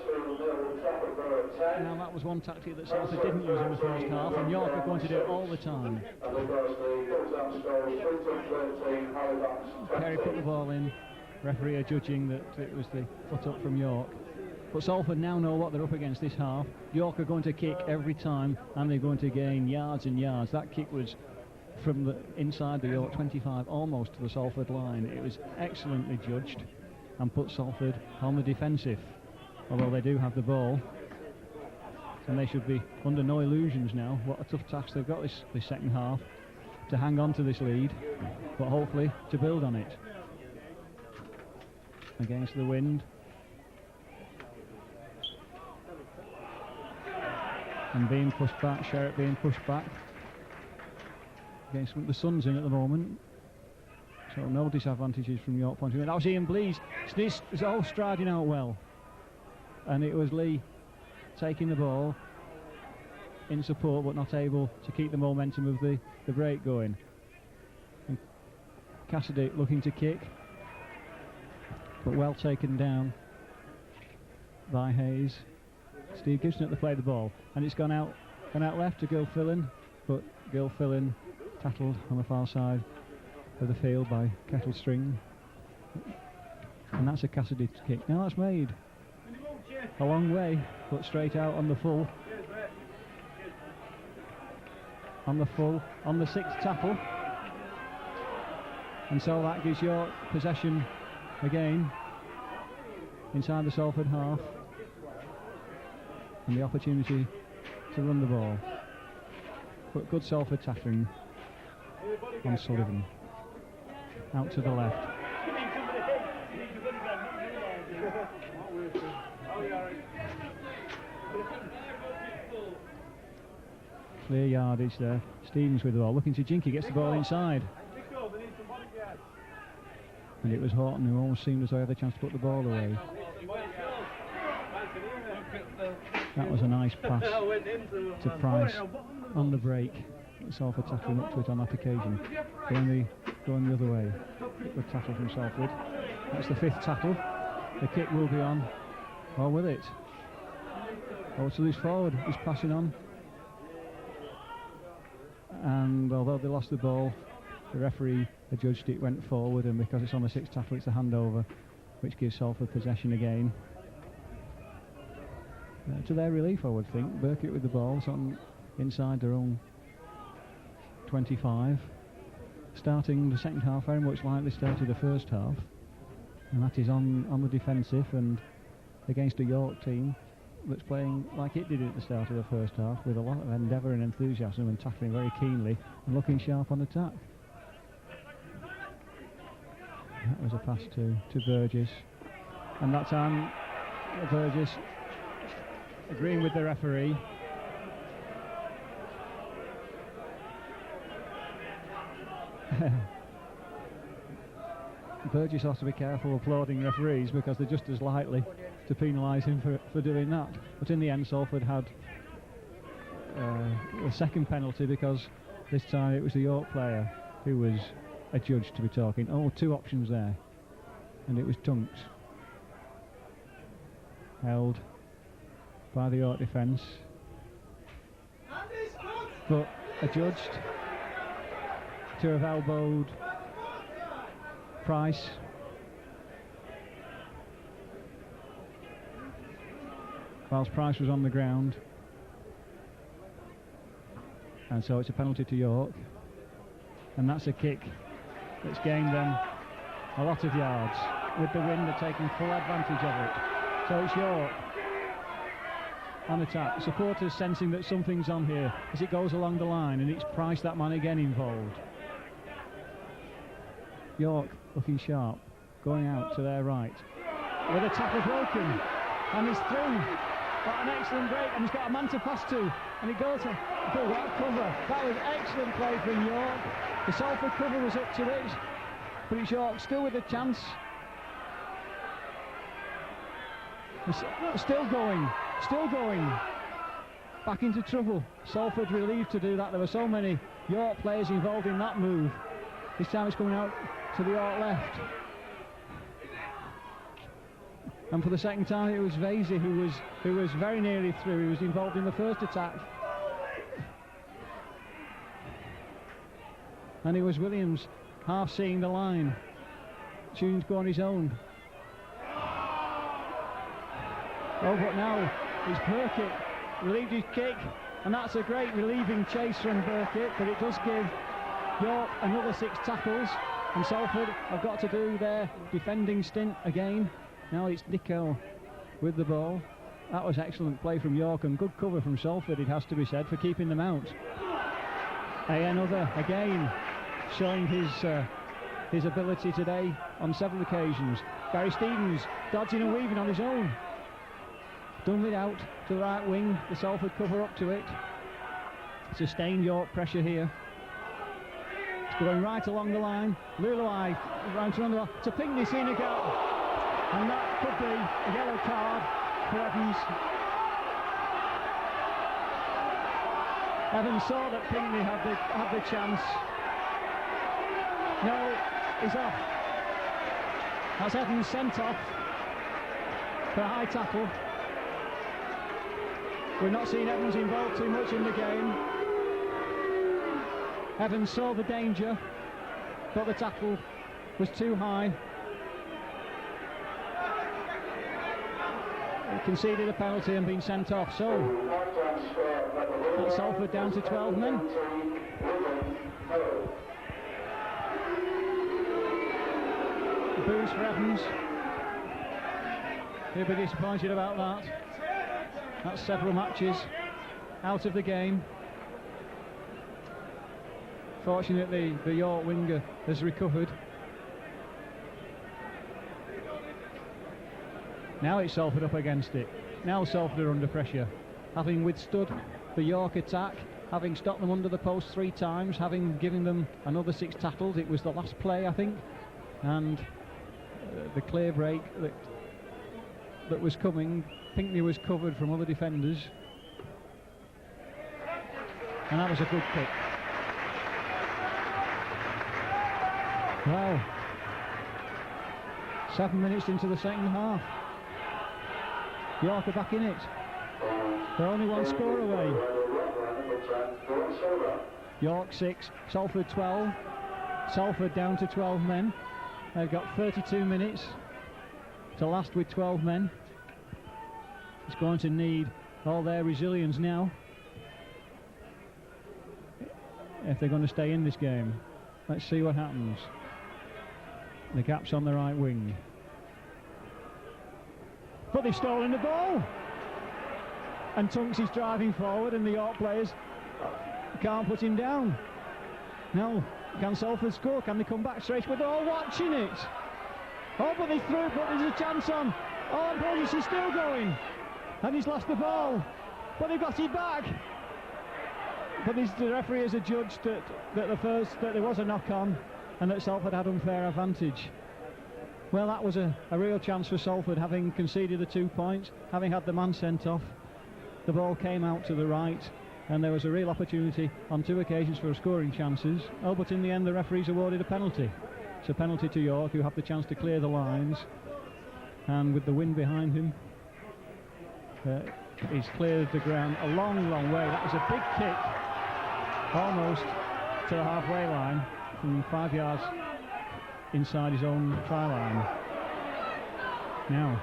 that was one tactic that Salford didn't use in the first half, and York are going to do it all the time. Perry put the ball in, referee are judging that it was the foot up from York. But Salford now know what they're up against this half. York are going to kick every time, and they're going to gain yards and yards. That kick was from the inside the York 25 almost to the Salford line. It was excellently judged and put Salford on the defensive, although they do have the ball, and they should be under no illusions now. What a tough task they've got this second half, to hang on to this lead, but hopefully to build on it. Against the wind, and being pushed back, Sherritt being pushed back against the sun's in at the moment, so no disadvantages from York point of view. That was Ian Blease. This is all striding out well, and it was Lee taking the ball in support but not able to keep the momentum of the break going. And Cassidy looking to kick, but well taken down by Hayes. Steve Gibson at the play of the ball, and it's gone out left to Gilfillan, but Gilfillan tackled on the far side of the field by Kettlestring, and that's a Cassidy kick. Now that's made a long way, but straight out on the full, on the sixth tackle, and so that gives York possession again inside the Salford half, and the opportunity to run the ball. But good Salford tackling. on Sullivan. Out to the left. Clear yardage there. Stevens with the ball, looking to Jinky, gets the ball inside. And it was Horton who almost seemed as though he had the chance to put the ball away. That was a nice pass to Price on the break. Salford tackling up to it on that occasion. Going the other way. Good tackle from Salford. That's the 5th tackle. The kick will be on. Or will it? Oh, it's a loose forward. He's passing on. And although they lost the ball, the referee adjudged it went forward, and because it's on the 6th tackle, it's a handover, which gives Salford possession again. To their relief, I would think. Burkitt with the ball, it's on inside their own 25. Starting the second half very much like they started the first half, and that is on the defensive, and against a York team that's playing like it did at the start of the first half, with a lot of endeavour and enthusiasm and tackling very keenly and looking sharp on attack. That was a pass to Burgess, and that time Burgess agreeing with the referee. Burgess has to be careful applauding referees because they're just as likely to penalise him for doing that. But in the end, Salford had a second penalty, because this time it was the York player who was adjudged to be talking. Oh, 2 options there, and it was Tunks. Held by the York defence, but adjudged to have elbowed Price. Whilst Price was on the ground, and so it's a penalty to York, and that's a kick that's gained them a lot of yards, with the wind they're taking full advantage of it. So it's York on attack. Supporters sensing that something's on here as it goes along the line, and it's Price, that man again, involved. York looking sharp, going out to their right, with a tackle broken, and he's through. Got an excellent break, and he's got a man to pass to, and he goes to that cover. That was excellent play from York. The Salford cover was up to it, but it's York still with a chance. Still going. Back into trouble. Salford relieved to do that. There were so many York players involved in that move. This time it's coming out to the York left. And for the second time it was Vasey who was very nearly through. He was involved in the first attack. And it was Williams half seeing the line, choosing to go on his own. Oh, but now it's Burkitt, relieved his kick, and that's a great relieving chase from Burkitt, but it does give York another 6 tackles, and Salford have got to do their defending stint again. Now it's Nicol with the ball. That was excellent play from York, and good cover from Salford, it has to be said, for keeping them out. Another, again, showing his ability today on several occasions. Gary Stevens dodging and weaving on his own. Done it out to the right wing, the Salford cover up to it. Sustained York pressure here. It's going right along the line. Luluai round to the to Pinkney Senegal. And that could be a yellow card for Evans. Evans saw that Pinkney had the chance. No, he's off. That's Evans sent off for a high tackle. We're not seeing Evans involved too much in the game. Evans saw the danger, but the tackle was too high. He conceded a penalty and been sent off, so that's Salford down to 12 men. The boos for Evans. He'll be disappointed about that. That's several matches out of the game. Fortunately, the York winger has recovered. Now it's Salford up against it. Now Salford are under pressure, having withstood the York attack, having stopped them under the post 3 times, having given them another 6 tackles. It was the last play, I think, and the clear break that was coming. Pinkney was covered from other defenders, and that was a good kick. Wow. 7 minutes into the second half. York are back in it. They're only 1 score away. York 6, Salford 12. Salford down to 12 men. They've got 32 minutes to last with 12 men. It's going to need all their resilience now if they're going to stay in this game. Let's see what happens. The gap's on the right wing. But they've stolen the ball. And Tunks is driving forward, and the York players can't put him down. Now, can Salford score? Can they come back straight? But they're all watching it. Oh, but they threw, but there's a chance on. Oh, Burgess is still going. And he's lost the ball. But they got it back. But the referee has adjudged that there was a knock-on and that Salford had unfair advantage. Well, that was a real chance for Salford, having conceded the 2 points, having had the man sent off. The ball came out to the right, and there was a real opportunity on 2 occasions for scoring chances. Oh, but in the end, the referees awarded a penalty. It's a penalty to York, who have the chance to clear the lines. And with the wind behind him, he's cleared the ground a long, long way. That was a big kick, almost to the halfway line, from 5 yards inside his own try line. Now,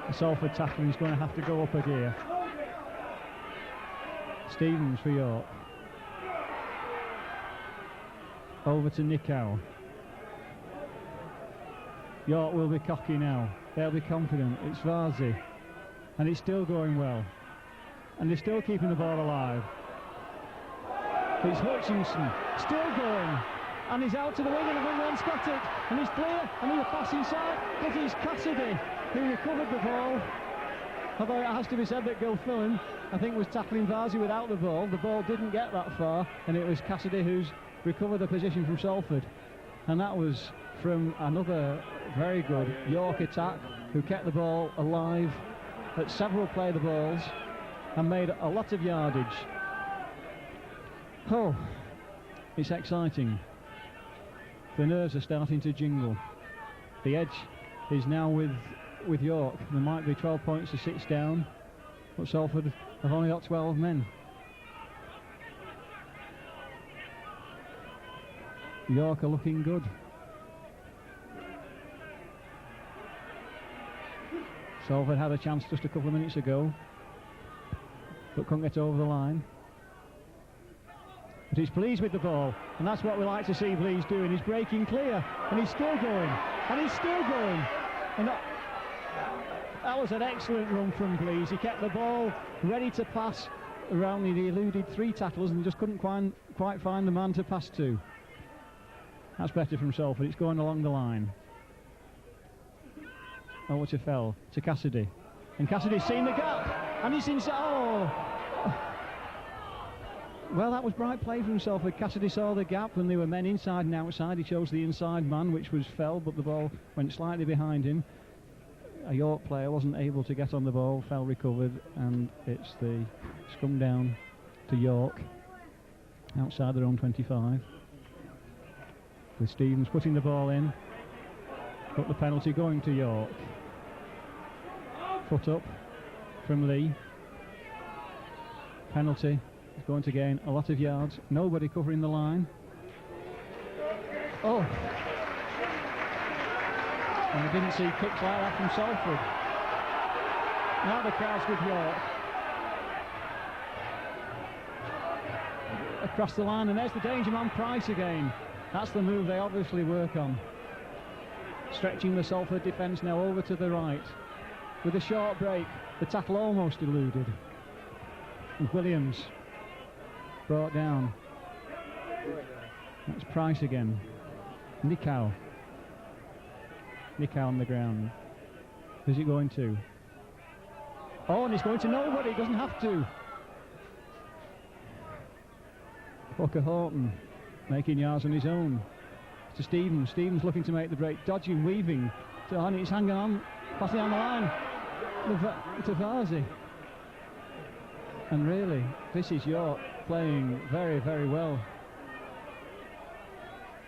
the Salford tackling is going to have to go up a gear. Stevens for York. Over to Nicow. York will be cocky now. They'll be confident. It's Varzi. And it's still going well. And they're still keeping the ball alive. It's Hutchinson, still going. And he's out to the wing, and the wing one's got it. And he's clear, and he's a pass inside. But it's Cassidy who recovered the ball. Although it has to be said that Gilfillan, I think, was tackling Varzi without the ball. The ball didn't get that far, and it was Cassidy who's recovered the position from Salford. And that was from another very good York attack, who kept the ball alive at several play the balls and made a lot of yardage. Oh, it's exciting. The nerves are starting to jingle. The edge is now with York. There might be 12 points to 6 down, but Salford have only got 12 men. York are looking good. Salford had a chance just a couple of minutes ago, but couldn't get over the line. But he's pleased with the ball, and that's what we like to see Blease doing. He's breaking clear, and he's still going, and he's still going. And that was an excellent run from Blease. He kept the ball ready to pass around. He eluded 3 tackles and just couldn't quite find the man to pass to. That's better from Salford. It's going along the line. Over to Fell, to Cassidy. And Cassidy's seen the gap, and he's inside. Oh! Well, that was bright play from Salford. Cassidy saw the gap, and there were men inside and outside. He chose the inside man, which was Fell, but the ball went slightly behind him. A York player wasn't able to get on the ball. Fell recovered, and it's come down to York outside their own 25, with Stevens putting the ball in, but the penalty going to York. Foot up from Lee. Penalty. He's going to gain a lot of yards. Nobody covering the line. Oh! And I didn't see kicks like that from Salford. Now the crowd's with York. Across the line, and there's the danger man, Price again. That's the move they obviously work on. Stretching the Salford defence now over to the right. With a short break, the tackle almost eluded. And Williams brought down. That's Price again. Nicow on the ground. Who's it going to? Oh, and it's going to nobody. It doesn't have to. Hooker Horton making yards on his own. To Stevens. Stevens looking to make the break. Dodging, weaving. And it's hanging on. Passing down the line. To Varzi. And really, this is York playing very, very well.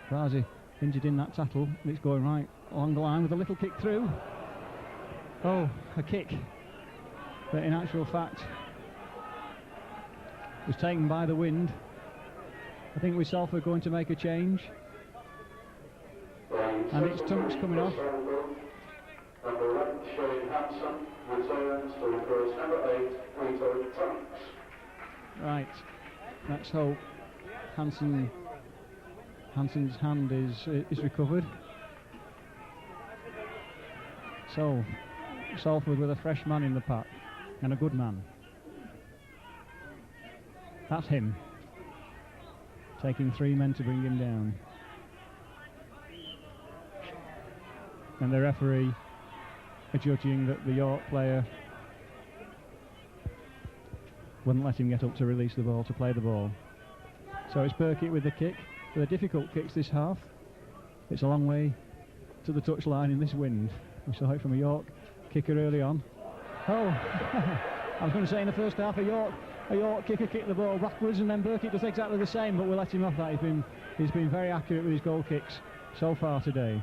Varzi injured in that tackle. It's going right along the line with a little kick through. Oh, a kick that in actual fact was taken by the wind. I think with Salford going to make a change. And it's Tunks coming off. Number 11, Shane Hanson, returns to reverse number 8, Rito Tunks. Right, let's hope Hanson's hand is recovered. So, Salford with a fresh man in the pack, and a good man. That's him. Taking 3 men to bring him down. And the referee judging that the York player wouldn't let him get up to release the ball, to play the ball. So it's Burkitt with the kick. They're difficult kicks this half. It's a long way to the touchline in this wind. We saw it from a York kicker early on. Oh, I was going to say in the first half a York kicker kicked the ball backwards, and then Burkitt does exactly the same, but we'll let him off that. He's been very accurate with his goal kicks so far today.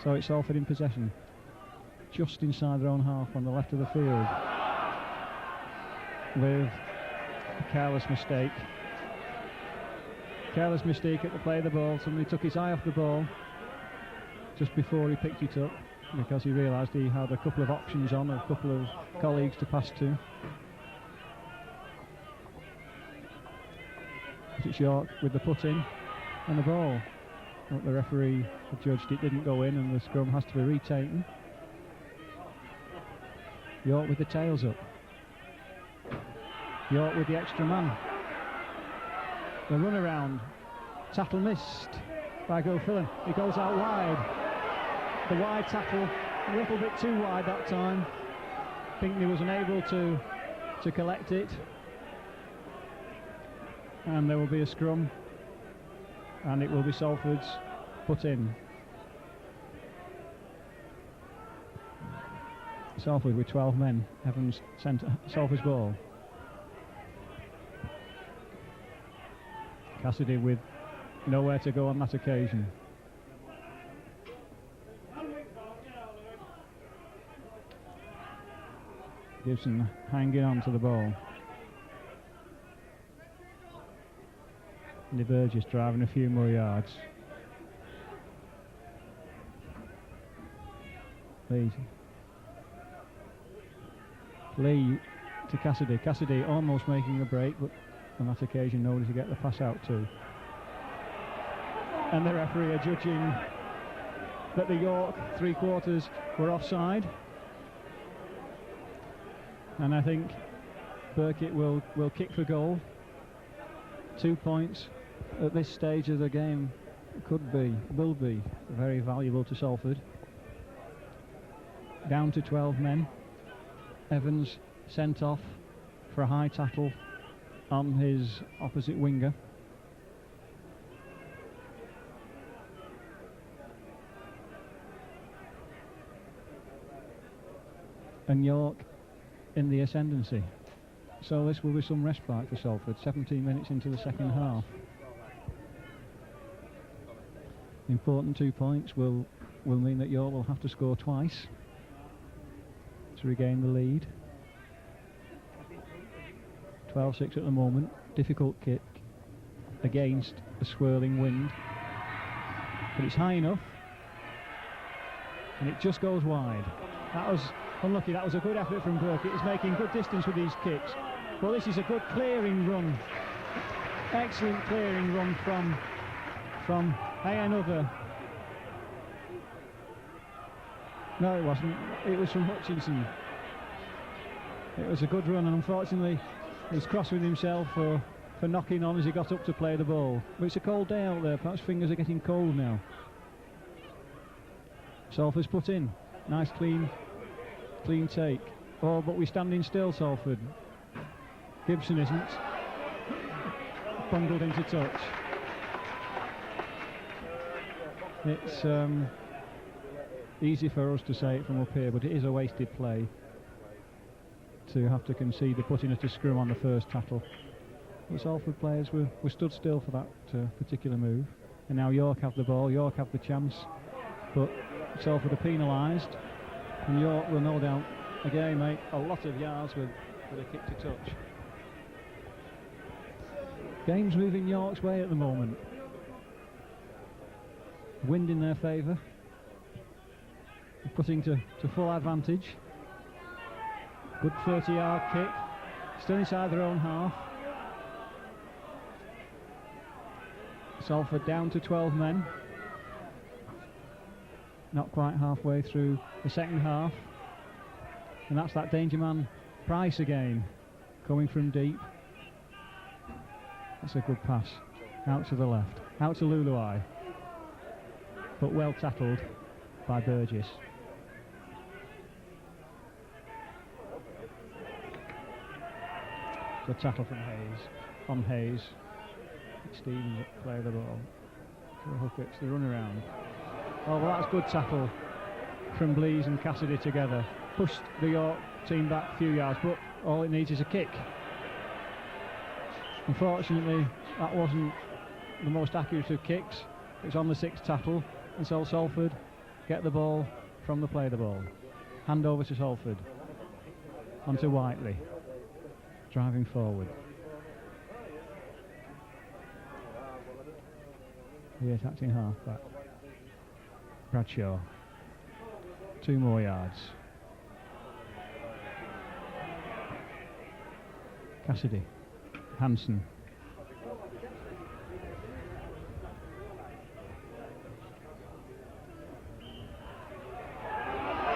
So it's Salford in possession, just inside their own half on the left of the field, with a careless mistake. Careless mistake at the play of the ball. Somebody took his eye off the ball just before he picked it up, because he realised he had a couple of options on, a couple of colleagues to pass to. But it's York with the put in and the ball. But the referee judged it didn't go in, and the scrum has to be retaken. York with the tails up. York with the extra man. The run around. Tackle missed by Gilfillan. He goes out wide. The wide tackle, a little bit too wide that time. Pinckney was unable to collect it. And there will be a scrum. And it will be Salford's put in. Salford with 12 men. Evans sent Salford's ball. Cassidy with nowhere to go on that occasion. Gibson hanging on to the ball. And Burgess driving a few more yards. Lee to Cassidy. Cassidy almost making a break, but on that occasion nobody to get the pass out to. And the referee are judging that the York 3/4 were offside. And I think Burkitt will kick for goal. 2 points at this stage of the game will be very valuable to Salford. Down to 12 men. Evans sent off for a high tackle on his opposite winger. And York in the ascendancy. So this will be some respite for Salford. 17 minutes into the second half. Important 2 points will mean that York will have to score twice to regain the lead. 12-6 at the moment. Difficult kick against a swirling wind, but it's high enough, and it just goes wide. That was unlucky. That was a good effort from Burkitt. He's making good distance with these kicks. Well, this is a good clearing run. Excellent clearing run from another. No, it wasn't. It was from Hutchinson. It was a good run, and unfortunately he's cross with himself for for knocking on as he got up to play the ball. But it's a cold day out there, perhaps fingers are getting cold now. Salford's put in. Nice clean take. Oh, but we're standing still, Salford. Gibson isn't. Bundled into touch. It's easy for us to say it from up here, but it is a wasted play to have to concede the putting it to scrum on the first tackle. The Salford players were stood still for that particular move, and now York have the ball. York have the chance, but Salford are penalised, and York will no doubt again make a lot of yards with a kick to touch. Game's moving York's way at the moment. Wind in their favour, putting to full advantage. Good 30-yard kick, still inside their own half. Salford down to 12 men. Not quite halfway through the second half. And that's that danger man Price again, coming from deep. That's a good pass. Out to the left. Out to Luluai. But well tackled by Burgess. Good tackle from Hayes. On Hayes. Stevens play the ball. It's the run around. Oh, well, that's good tackle from Blease and Cassidy together. Pushed the York team back a few yards, but all it needs is a kick. Unfortunately, that wasn't the most accurate of kicks. It's on the sixth tackle, and so Salford get the ball from the play the ball. Hand over to Salford. Onto Whiteley. Driving forward. The attacking half-back. Bradshaw. 2 more yards. Cassidy. Hansen.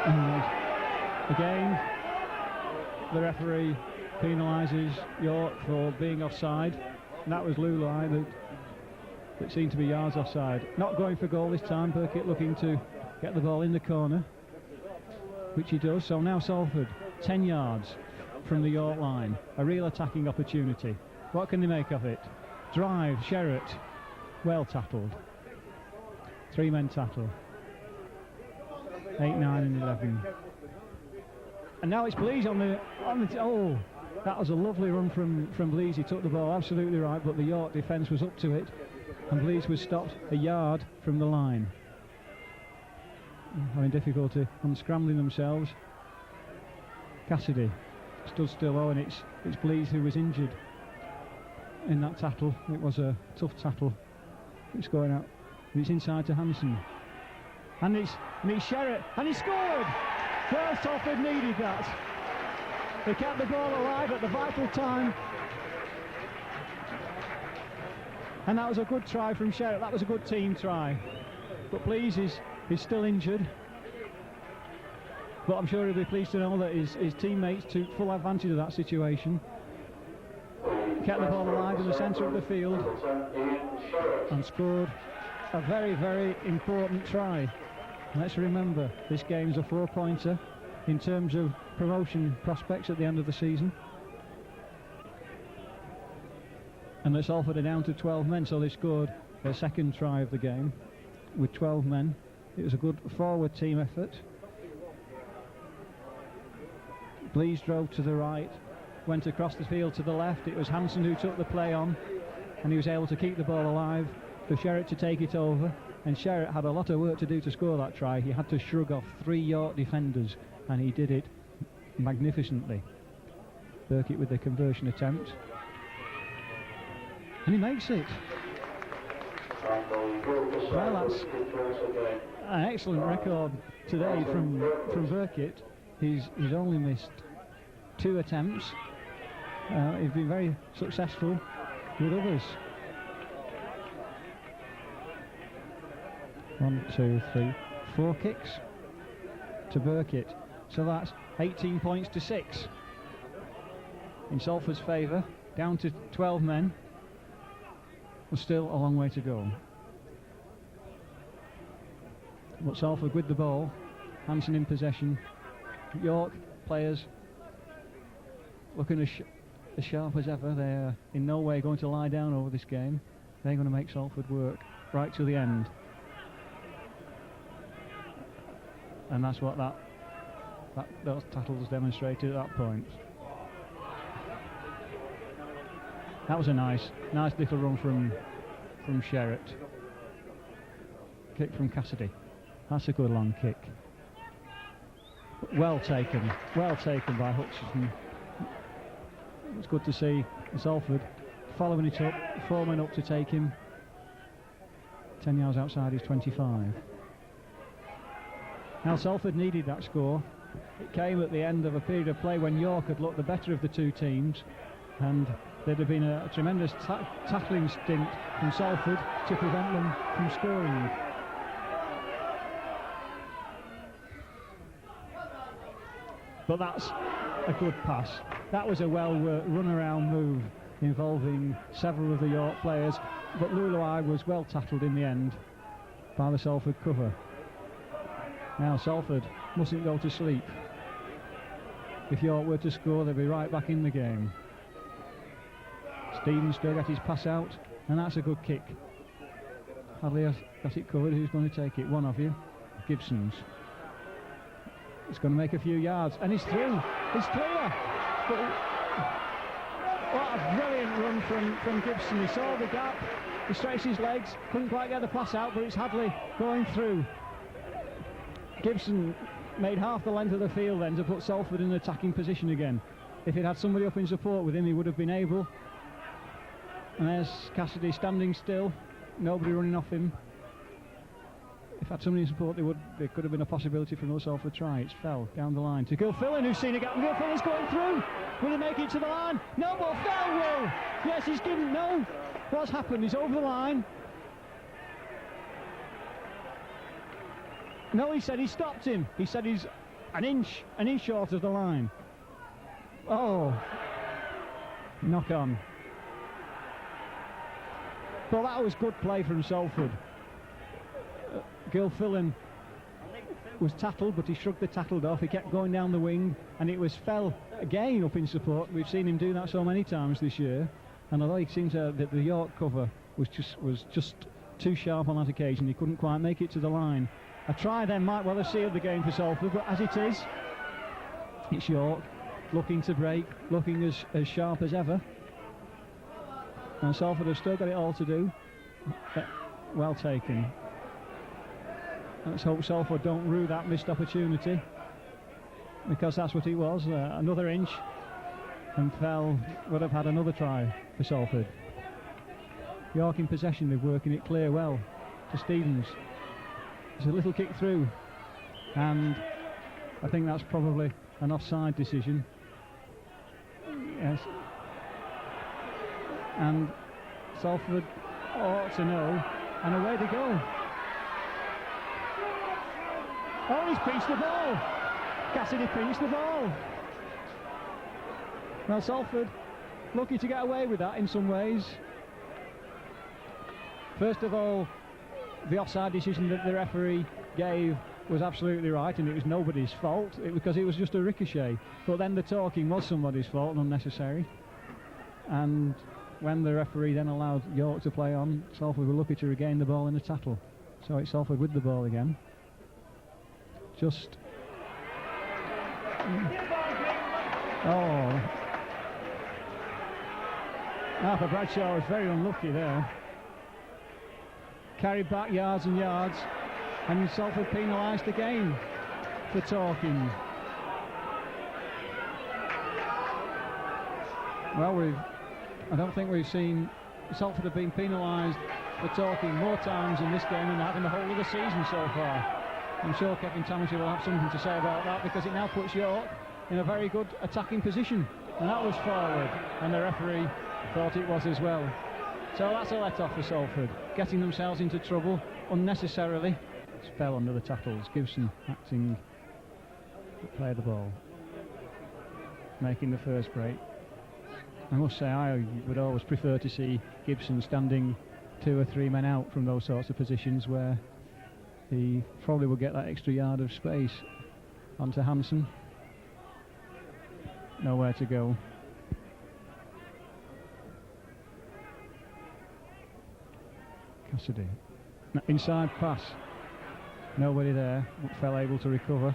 And again, the referee penalises York for being offside. And that was Lulai that seemed to be yards offside. Not going for goal this time. Burkitt looking to get the ball in the corner, which he does. So now Salford 10 yards from the York line. A real attacking opportunity. What can they make of it? Drive, Sherratt. Well tackled. 3-men tackle. 8, 9 and 11. And now it's Blease on the oh, that was a lovely run from Blease. He took the ball absolutely right, but the York defence was up to it, and Blease was stopped a yard from the line. Having difficulty unscrambling themselves. Cassidy stood still. Oh, and it's Blease who was injured in that tackle. It was a tough tackle. It's going out. And it's inside to Hansen. And it's Sherratt, and he scored! Well, Salford needed that. They kept the ball alive at the vital time. And that was a good try from Sherratt. That was a good team try. But Blease is still injured. But I'm sure he'll be pleased to know that his teammates took full advantage of that situation. Kept the ball alive in the centre of the field and scored a very, very important try. Let's remember, this game's a 4-pointer in terms of promotion prospects at the end of the season. And the Salford are down to 12 men, so they scored their second try of the game with 12 men. It was a good forward team effort. Blease drove to the right, went across the field to the left. It was Hansen who took the play on, and he was able to keep the ball alive for Sherratt to take it over. And Sherratt had a lot of work to do to score that try. He had to shrug off 3 York defenders, and he did it magnificently. Burkitt with the conversion attempt. And he makes it. Well, that's an excellent record today from Burkitt. He's only missed 2 attempts. He's been very successful with others. 1, 2, 3, 4 kicks to Burkitt. So that's 18 points to 6 in Salford's favour, down to 12 men. There's still a long way to go. But Salford with the ball, Hanson in possession. York players looking as sharp as ever. They're in no way going to lie down over this game. They're going to make Salford work right to the end. And that's what those tackles demonstrated at that point. That was a nice little run from Sherratt. Kick from Cassidy. That's a good long kick. Well taken by Hutchison. It's good to see Salford following it up, 4 men up to take him. 10 yards outside his 25. Now Salford needed that score. It came at the end of a period of play when York had looked the better of the two teams, and there'd have been a tremendous tackling stint from Salford to prevent them from scoring. But that's a good pass. That was a well-worked run-around move involving several of the York players, but Luluai was well tackled in the end by the Salford cover. Now Salford mustn't go to sleep. If York were to score, they'll be right back in the game. Stevens still got his pass out, and that's a good kick. Hadley has got it covered. Who's going to take it? One of you. Gibson's. It's going to make a few yards, and he's through. He's clear. But what a brilliant run from Gibson. He saw the gap, he stretched his legs, couldn't quite get the pass out, but it's Hadley going through. Gibson made half the length of the field then to put Salford in an attacking position again. If he'd had somebody up in support with him, he would have been able. And there's Cassidy standing still, nobody running off him. If had somebody in support, there could have been a possibility for another Salford try. It's fell down the line to Gilfillan, who's seen a gap. Gilfillan's going through. Will he make it to the line? No, but Fell will. Yes, he's didn't know what's happened. He's over the line. No, he said he stopped him. He said he's an inch short of the line. Oh, knock on. Well, that was good play from Salford. Gilfillan was tackled, but he shrugged the tackled off. He kept going down the wing, and it was Fell again up in support. We've seen him do that so many times this year. And although it seems that the York cover was just too sharp on that occasion, he couldn't quite make it to the line. A try then might well have sealed the game for Salford, but as it is, it's York looking to break, looking as sharp as ever. And Salford have still got it all to do. Well taken. Let's hope Salford don't rue that missed opportunity, because that's what it was. Another inch, and Fell would have had another try for Salford. York in possession, they're working it clear well to Stevens. There's a little kick through, and I think that's probably an offside decision. Yes. And Salford ought to know, and away they go. Oh, he's pinched the ball. Cassidy pinched the ball. Well, Salford lucky to get away with that in some ways. First of all, the offside decision that the referee gave was absolutely right, and it was nobody's fault because it was just a ricochet. But then the talking was somebody's fault and unnecessary. And when the referee then allowed York to play on, Salford were lucky to regain the ball in a tackle. So it's Salford with the ball again. Just... Oh. Arthur Bradshaw was very unlucky there. Carried back yards and yards, and Salford penalised again for talking. Well, I don't think we've seen Salford have been penalised for talking more times in this game than that in the whole of the season so far. I'm sure Kevin Tamati will have something to say about that, because it now puts York in a very good attacking position, and that was forward, and the referee thought it was as well. So that's a let-off for Salford, getting themselves into trouble unnecessarily. Spell under the tackles. Gibson acting to play the ball, making the first break. I must say I would always prefer to see Gibson standing 2 or 3 men out from those sorts of positions where he probably will get that extra yard of space. Onto Hansen. Nowhere to go. Cassidy. Inside pass. Nobody there. Fell able to recover.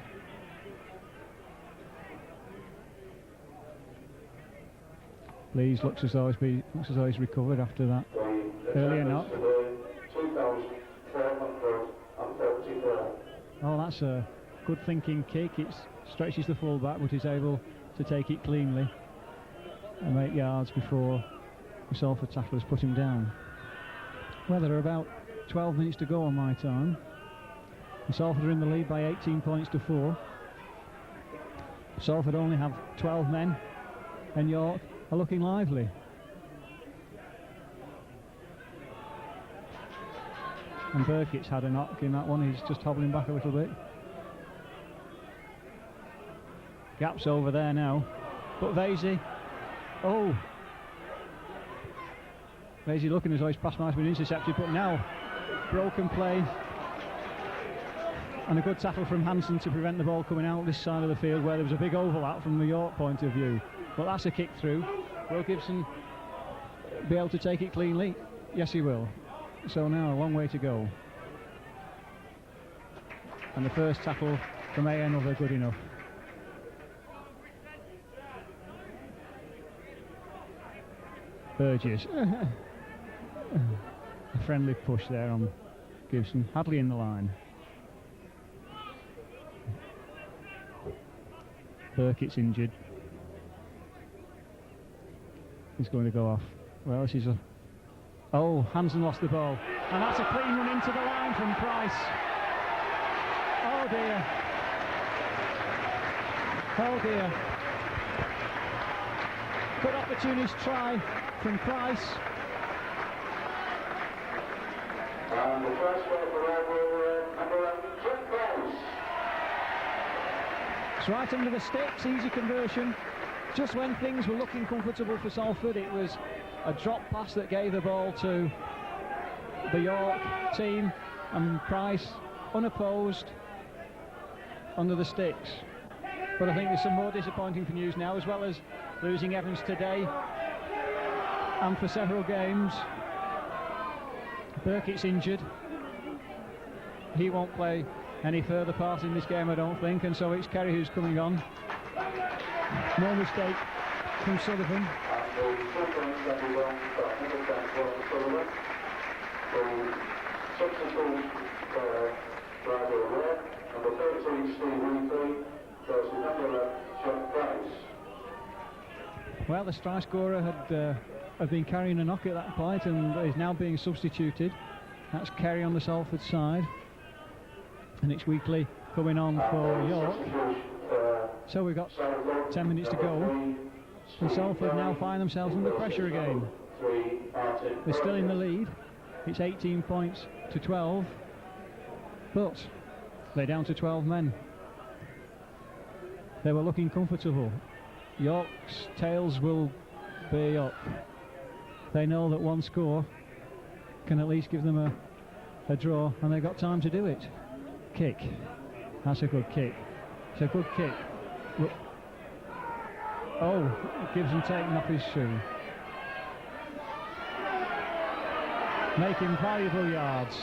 Lees looks as though he's recovered after that earlier knock. Oh, that's a good thinking kick. It stretches the full back, but is able to take it cleanly and make yards before the Salford tacklers put him down. Well, there are about 12 minutes to go on my time. The Salford are in the lead by 18 points to 4. Salford only have 12 men, and York are looking lively. And Burkitt's had a knock in that one. He's just hobbling back a little bit. Gaps over there now. But Vasey, oh! Vasey looking as though his pass might have been intercepted, but now broken play. And a good tackle from Hansen to prevent the ball coming out this side of the field where there was a big overlap from the York point of view. But that's a kick through. Will Gibson be able to take it cleanly? Yes, he will. So now a long way to go. And the first tackle from AN are good enough. Burgess. A friendly push there on Gibson. Hadley in the line. Burkitt's injured. He's going to go off. Well, this is a... Oh, Hansen lost the ball. And that's a clean run into the line from Price. Oh dear. Oh dear. Good opportunist try from Price. And the first one for number 8, Jim Price. It's right under the sticks, easy conversion. Just when things were looking comfortable for Salford, it was a drop pass that gave the ball to the York team, and Price, unopposed, under the sticks. But I think there's some more disappointing news now, as well as losing Evans today and for several games. Burkitt's injured. He won't play any further part in this game, I don't think, and so it's Kerry who's coming on. No mistake from Sullivan. Well, the try scorer had been carrying a knock at that point and is now being substituted. That's Kerry on the Salford side, and it's Weekly coming on for York. So we've got 10 minutes to go, and Salford now find themselves under pressure again. They're still in the lead. It's 18 points to 12, but they're down to 12 men. They were looking comfortable. York's tails will be up. They know that one score can at least give them a draw, and they've got time to do it. Kick. That's a good kick. It's a good kick. Look. Oh, Gibson taking off his shoe. Making valuable yards.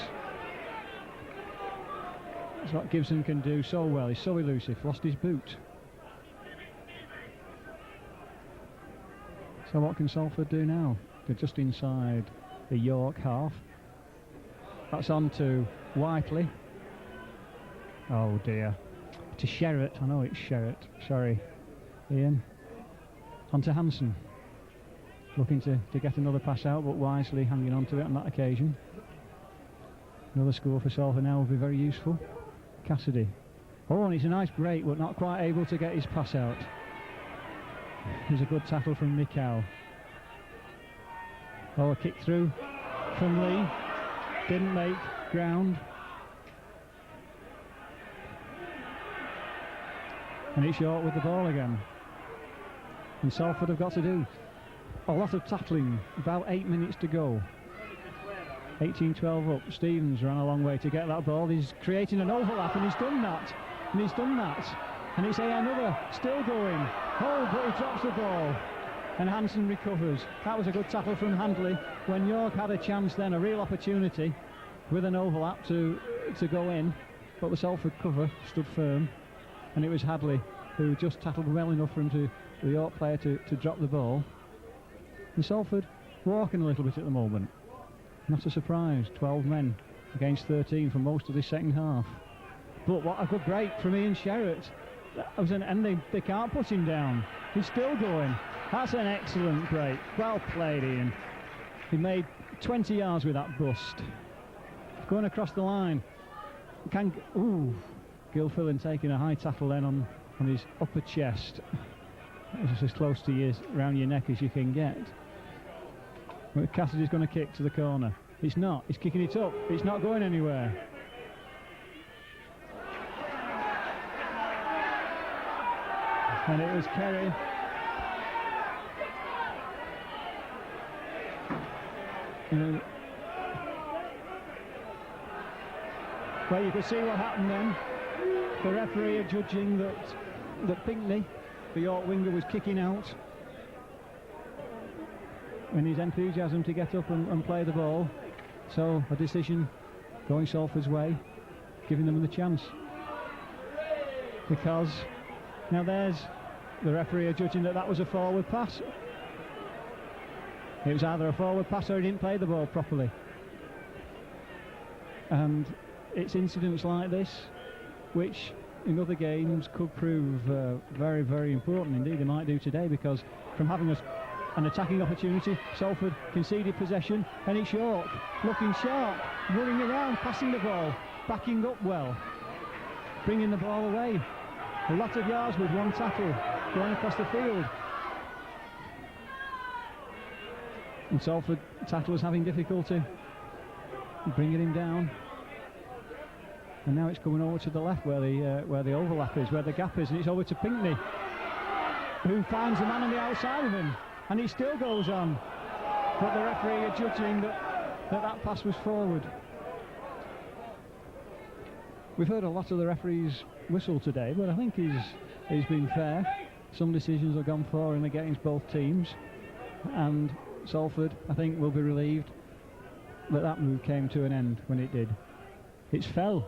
That's what Gibson can do so well. He's so elusive. Lost his boot. So what can Salford do now? They're just inside the York half. That's on to Whiteley. Oh dear. To Sherratt. I know it's Sherratt. Sorry, Ian. On to Hansen. Looking to get another pass out, but wisely hanging on to it on that occasion. Another score for Salford now will be very useful. Cassidy. Oh, and it's a nice break, but not quite able to get his pass out. There's a good tackle from Mikau. Oh, a kick through from Lee. Didn't make ground. And it's York with the ball again. And Salford have got to do a lot of tackling. About 8 minutes to go. 18-12 up. Stevens ran a long way to get that ball. He's creating an overlap, and he's done that. And it's another still going. Oh, but he drops the ball. And Hansen recovers. That was a good tackle from Handley when York had a chance then, a real opportunity with an overlap to go in. But the Salford cover stood firm. And it was Hadley who just tackled well enough for him the York player to drop the ball. And Salford walking a little bit at the moment. Not a surprise, 12 men against 13 for most of the second half. But what a good break from Ian Sherratt. And they can't put him down. He's still going. That's an excellent break. Well played, Ian. He made 20 yards with that bust. Going across the line. Gilfillan taking a high tackle then on his upper chest. It's as close to around your neck as you can get. But Cassidy's going to kick to the corner. It's not. He's kicking it up. It's not going anywhere. And it was Kerry. Well, you could see what happened then. The referee adjudging that Pinkney, the York winger, was kicking out. And his enthusiasm to get up and play the ball. So a decision going Salford's way, giving them the chance. Because now there's the referee adjudging that was a forward pass. It was either a forward pass or he didn't play the ball properly. And it's incidents like this which in other games could prove very, very important. Indeed, they might do today, because from having an attacking opportunity, Salford conceded possession, and it's York looking sharp, running around, passing the ball, backing up well, bringing the ball away. A lot of yards with one tackle going across the field. And Salford tacklers having difficulty bringing him down. And now it's coming over to the left where the overlap is, where the gap is, and it's over to Pinkney, who finds the man on the outside of him, and he still goes on. But the referee adjudging that pass was forward. We've heard a lot of the referees whistle today, but I think he's been fair. Some decisions have gone for and against both teams, and Salford, I think, will be relieved that move came to an end when it did. It's Fell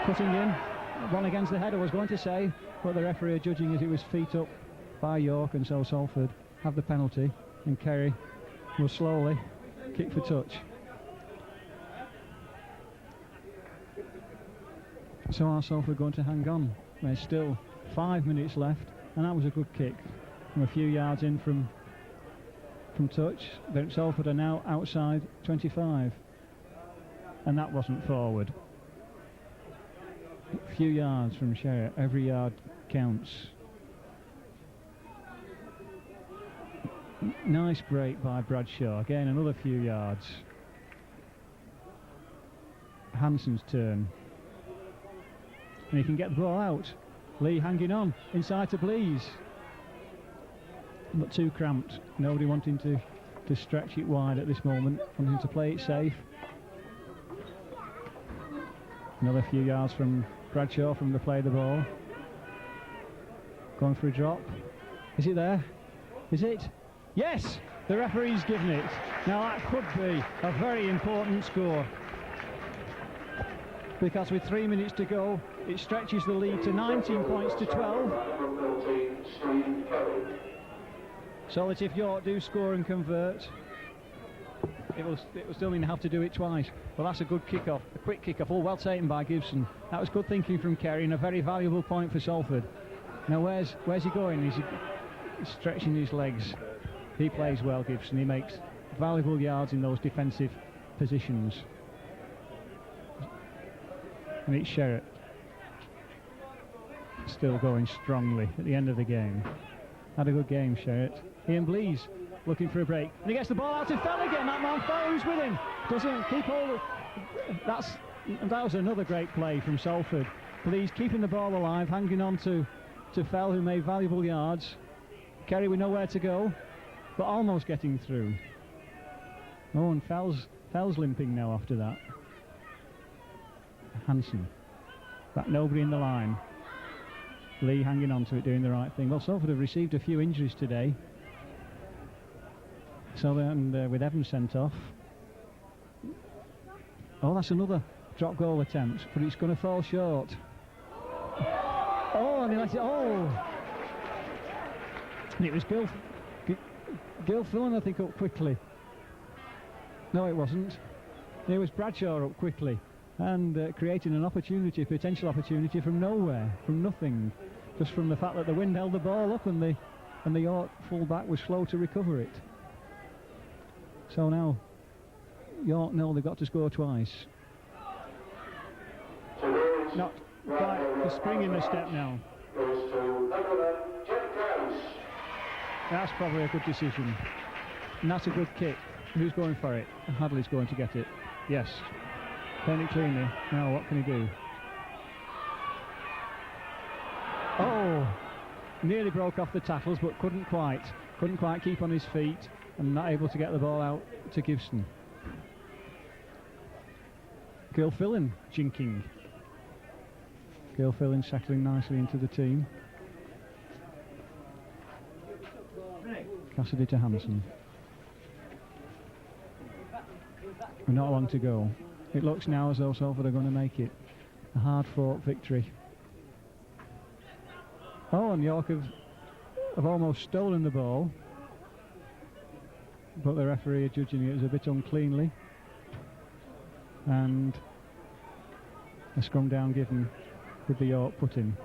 putting in one against the head, I was going to say, but the referee judging as it was feet up by York, and so Salford have the penalty, and Kerry will slowly kick for touch. So are Salford going to hang on? There's still 5 minutes left, and that was a good kick from a few yards in from touch. Then Salford are now outside 25, and that wasn't forward. A few yards from Sherratt. Every yard counts. Nice break by Bradshaw. Again, another few yards. Hansen's turn. And he can get the ball out. Lee hanging on inside to Blease. But too cramped. Nobody wanting to stretch it wide at this moment. Wanting to play it safe. Another few yards from Bradshaw from the play of the ball. Going for a drop. Is it there? Is it? Yes! The referee's given it. Now that could be a very important score, because with 3 minutes to go, it stretches the lead to 19 points to 12. So that if York do score and convert, it will still mean they have to do it twice. Well, that's a good kick-off, a quick kick-off. Oh, well taken by Gibson. That was good thinking from Kerry, and a very valuable point for Salford. Now where's he going? He's stretching his legs. He plays well, Gibson. He makes valuable yards in those defensive positions. And it's Sherratt still going strongly at the end of the game. Had a good game, Sherratt. Ian Blease looking for a break, and he gets the ball out to Fell again. That man Fell, who's with him, doesn't keep hold of. That was another great play from Salford. Blease keeping the ball alive, hanging on to Fell, who made valuable yards. Kerry with nowhere to go, but almost getting through. Oh, and Fell's limping now after that. Hansen. But nobody in the line. Lee hanging on to it, doing the right thing. Well, Salford have received a few injuries today. So, and with Evans sent off. Oh, that's another drop goal attempt, but it's going to fall short. Oh, and he let it. Oh! And it was Gilfillan, I think, up quickly. No, it wasn't. It was Bradshaw up quickly and creating an opportunity, potential opportunity from nowhere, from nothing, just from the fact that the wind held the ball up and the York full-back was slow to recover it. So now York know they've got to score twice. Not quite the spring in the step now. That's probably a good decision. And that's a good kick. Who's going for it? Hadley's going to get it. Yes. Playing it cleanly. Now what can he do? Oh! Nearly broke off the tackles, but couldn't quite keep on his feet and not able to get the ball out to Gibson. Gilfillan jinking. Gilfillan settling nicely into the team. Cassidy to Hansen. Not long to go. It looks now as though Salford are going to make it. A hard-fought victory. Oh, and York have almost stolen the ball, but the referee are judging it as a bit uncleanly, and a scrum down given with the York put in.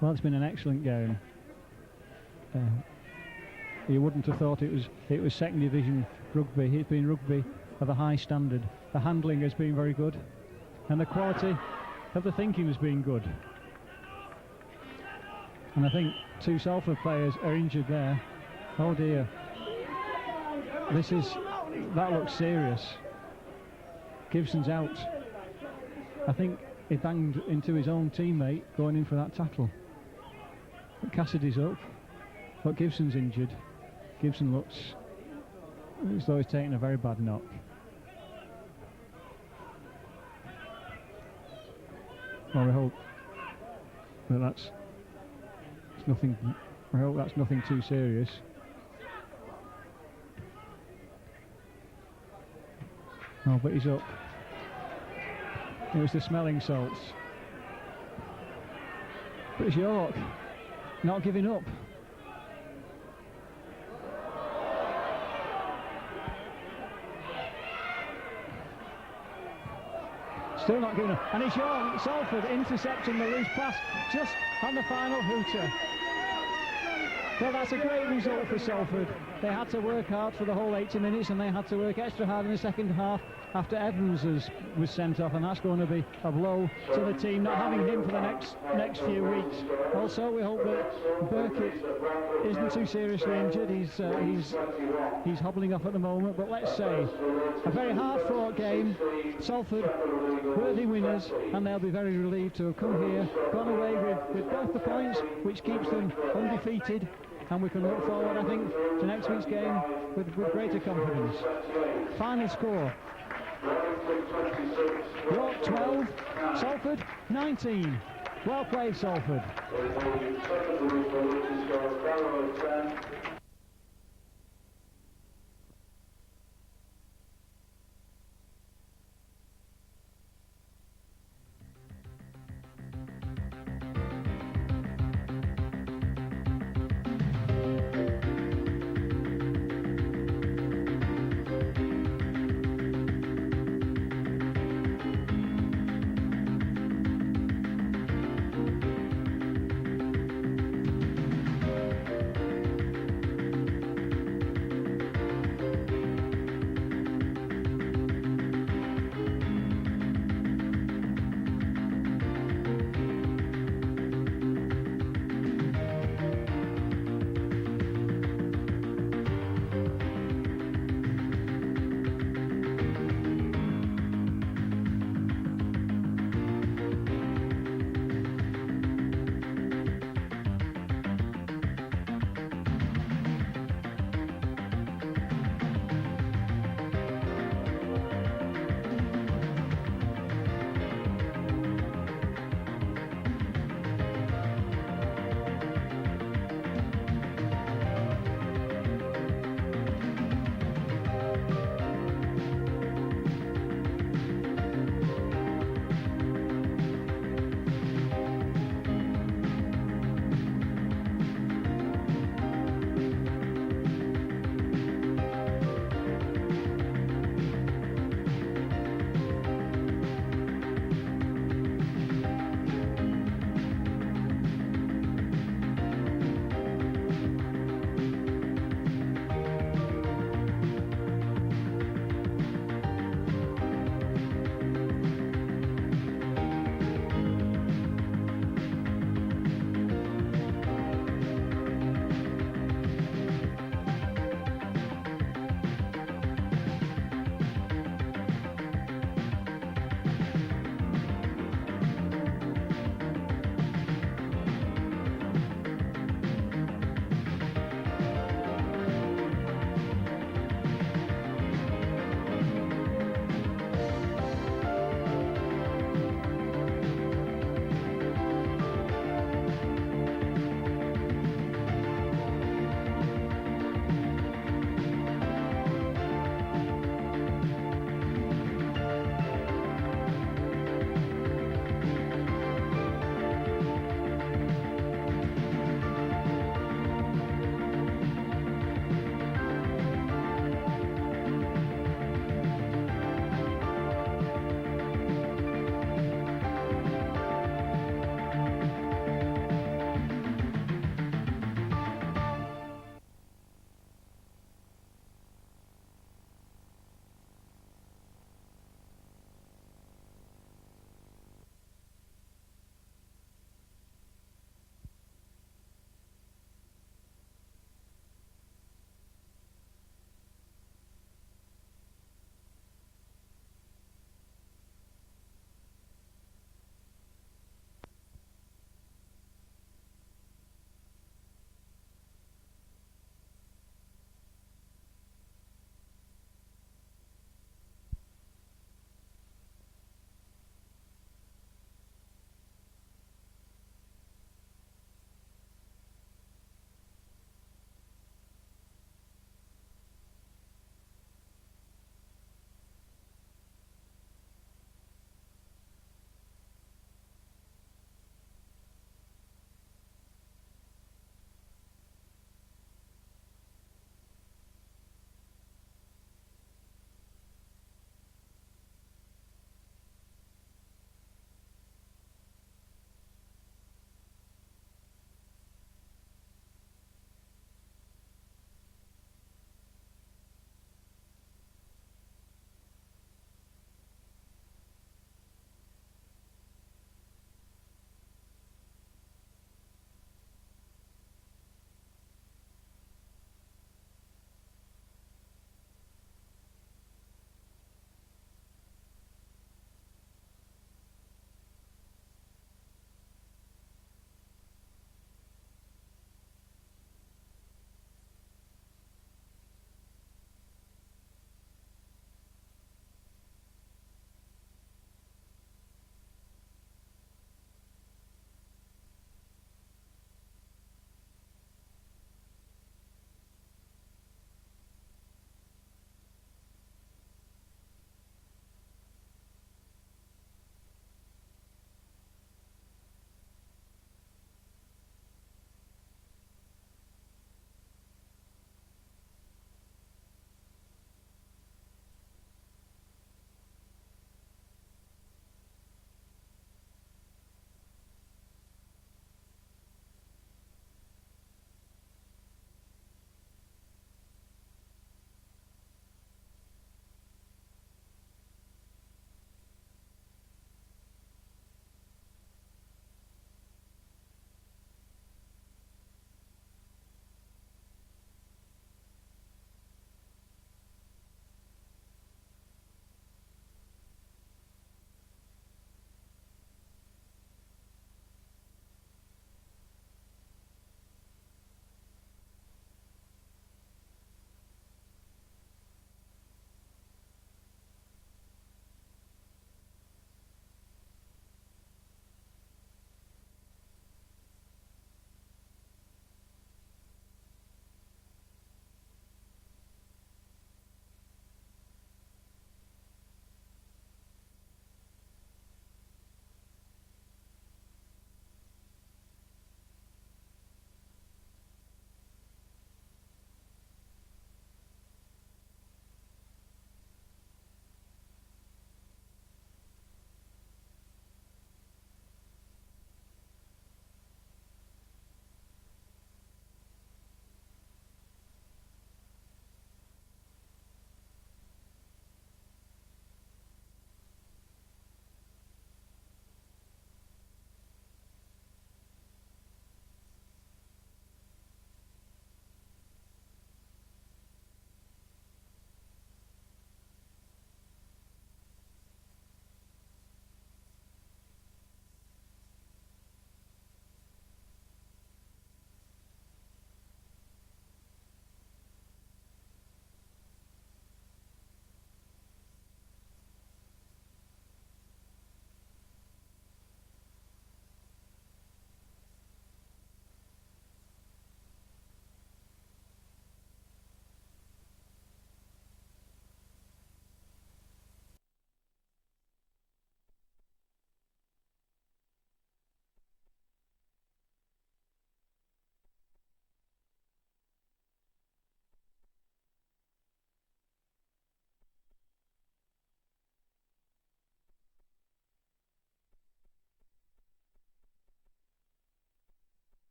Well, it's been an excellent game. You wouldn't have thought it was second division rugby. It's been rugby of a high standard. The handling has been very good, and the quality of the thinking has been good. And I think two Salford players are injured there. Oh dear. That looks serious. Gibson's out. I think he banged into his own teammate going in for that tackle. But Cassidy's up, but Gibson's injured. Gibson looks as though he's taken a very bad knock. Well, we hope that that's nothing. I hope that's nothing too serious. Oh, but he's up. It was the smelling salts. But it's York not giving up. Still not giving up. And it's York, Salford intercepting the loose pass just on the final hooter. Well, that's a great result for Salford. They had to work hard for the whole 80 minutes, and they had to work extra hard in the second half after Evans was sent off, and that's going to be a blow to the team, not having him for the next few weeks. Also, we hope that Burkitt isn't too seriously injured. He's hobbling off at the moment, but let's say a very hard-fought game. Salford worthy winners, and they'll be very relieved to have come here, gone away with both the points, which keeps them undefeated, and we can look forward, I think, to next week's game with greater confidence. Final score: York 12, Salford 19. Well played, Salford.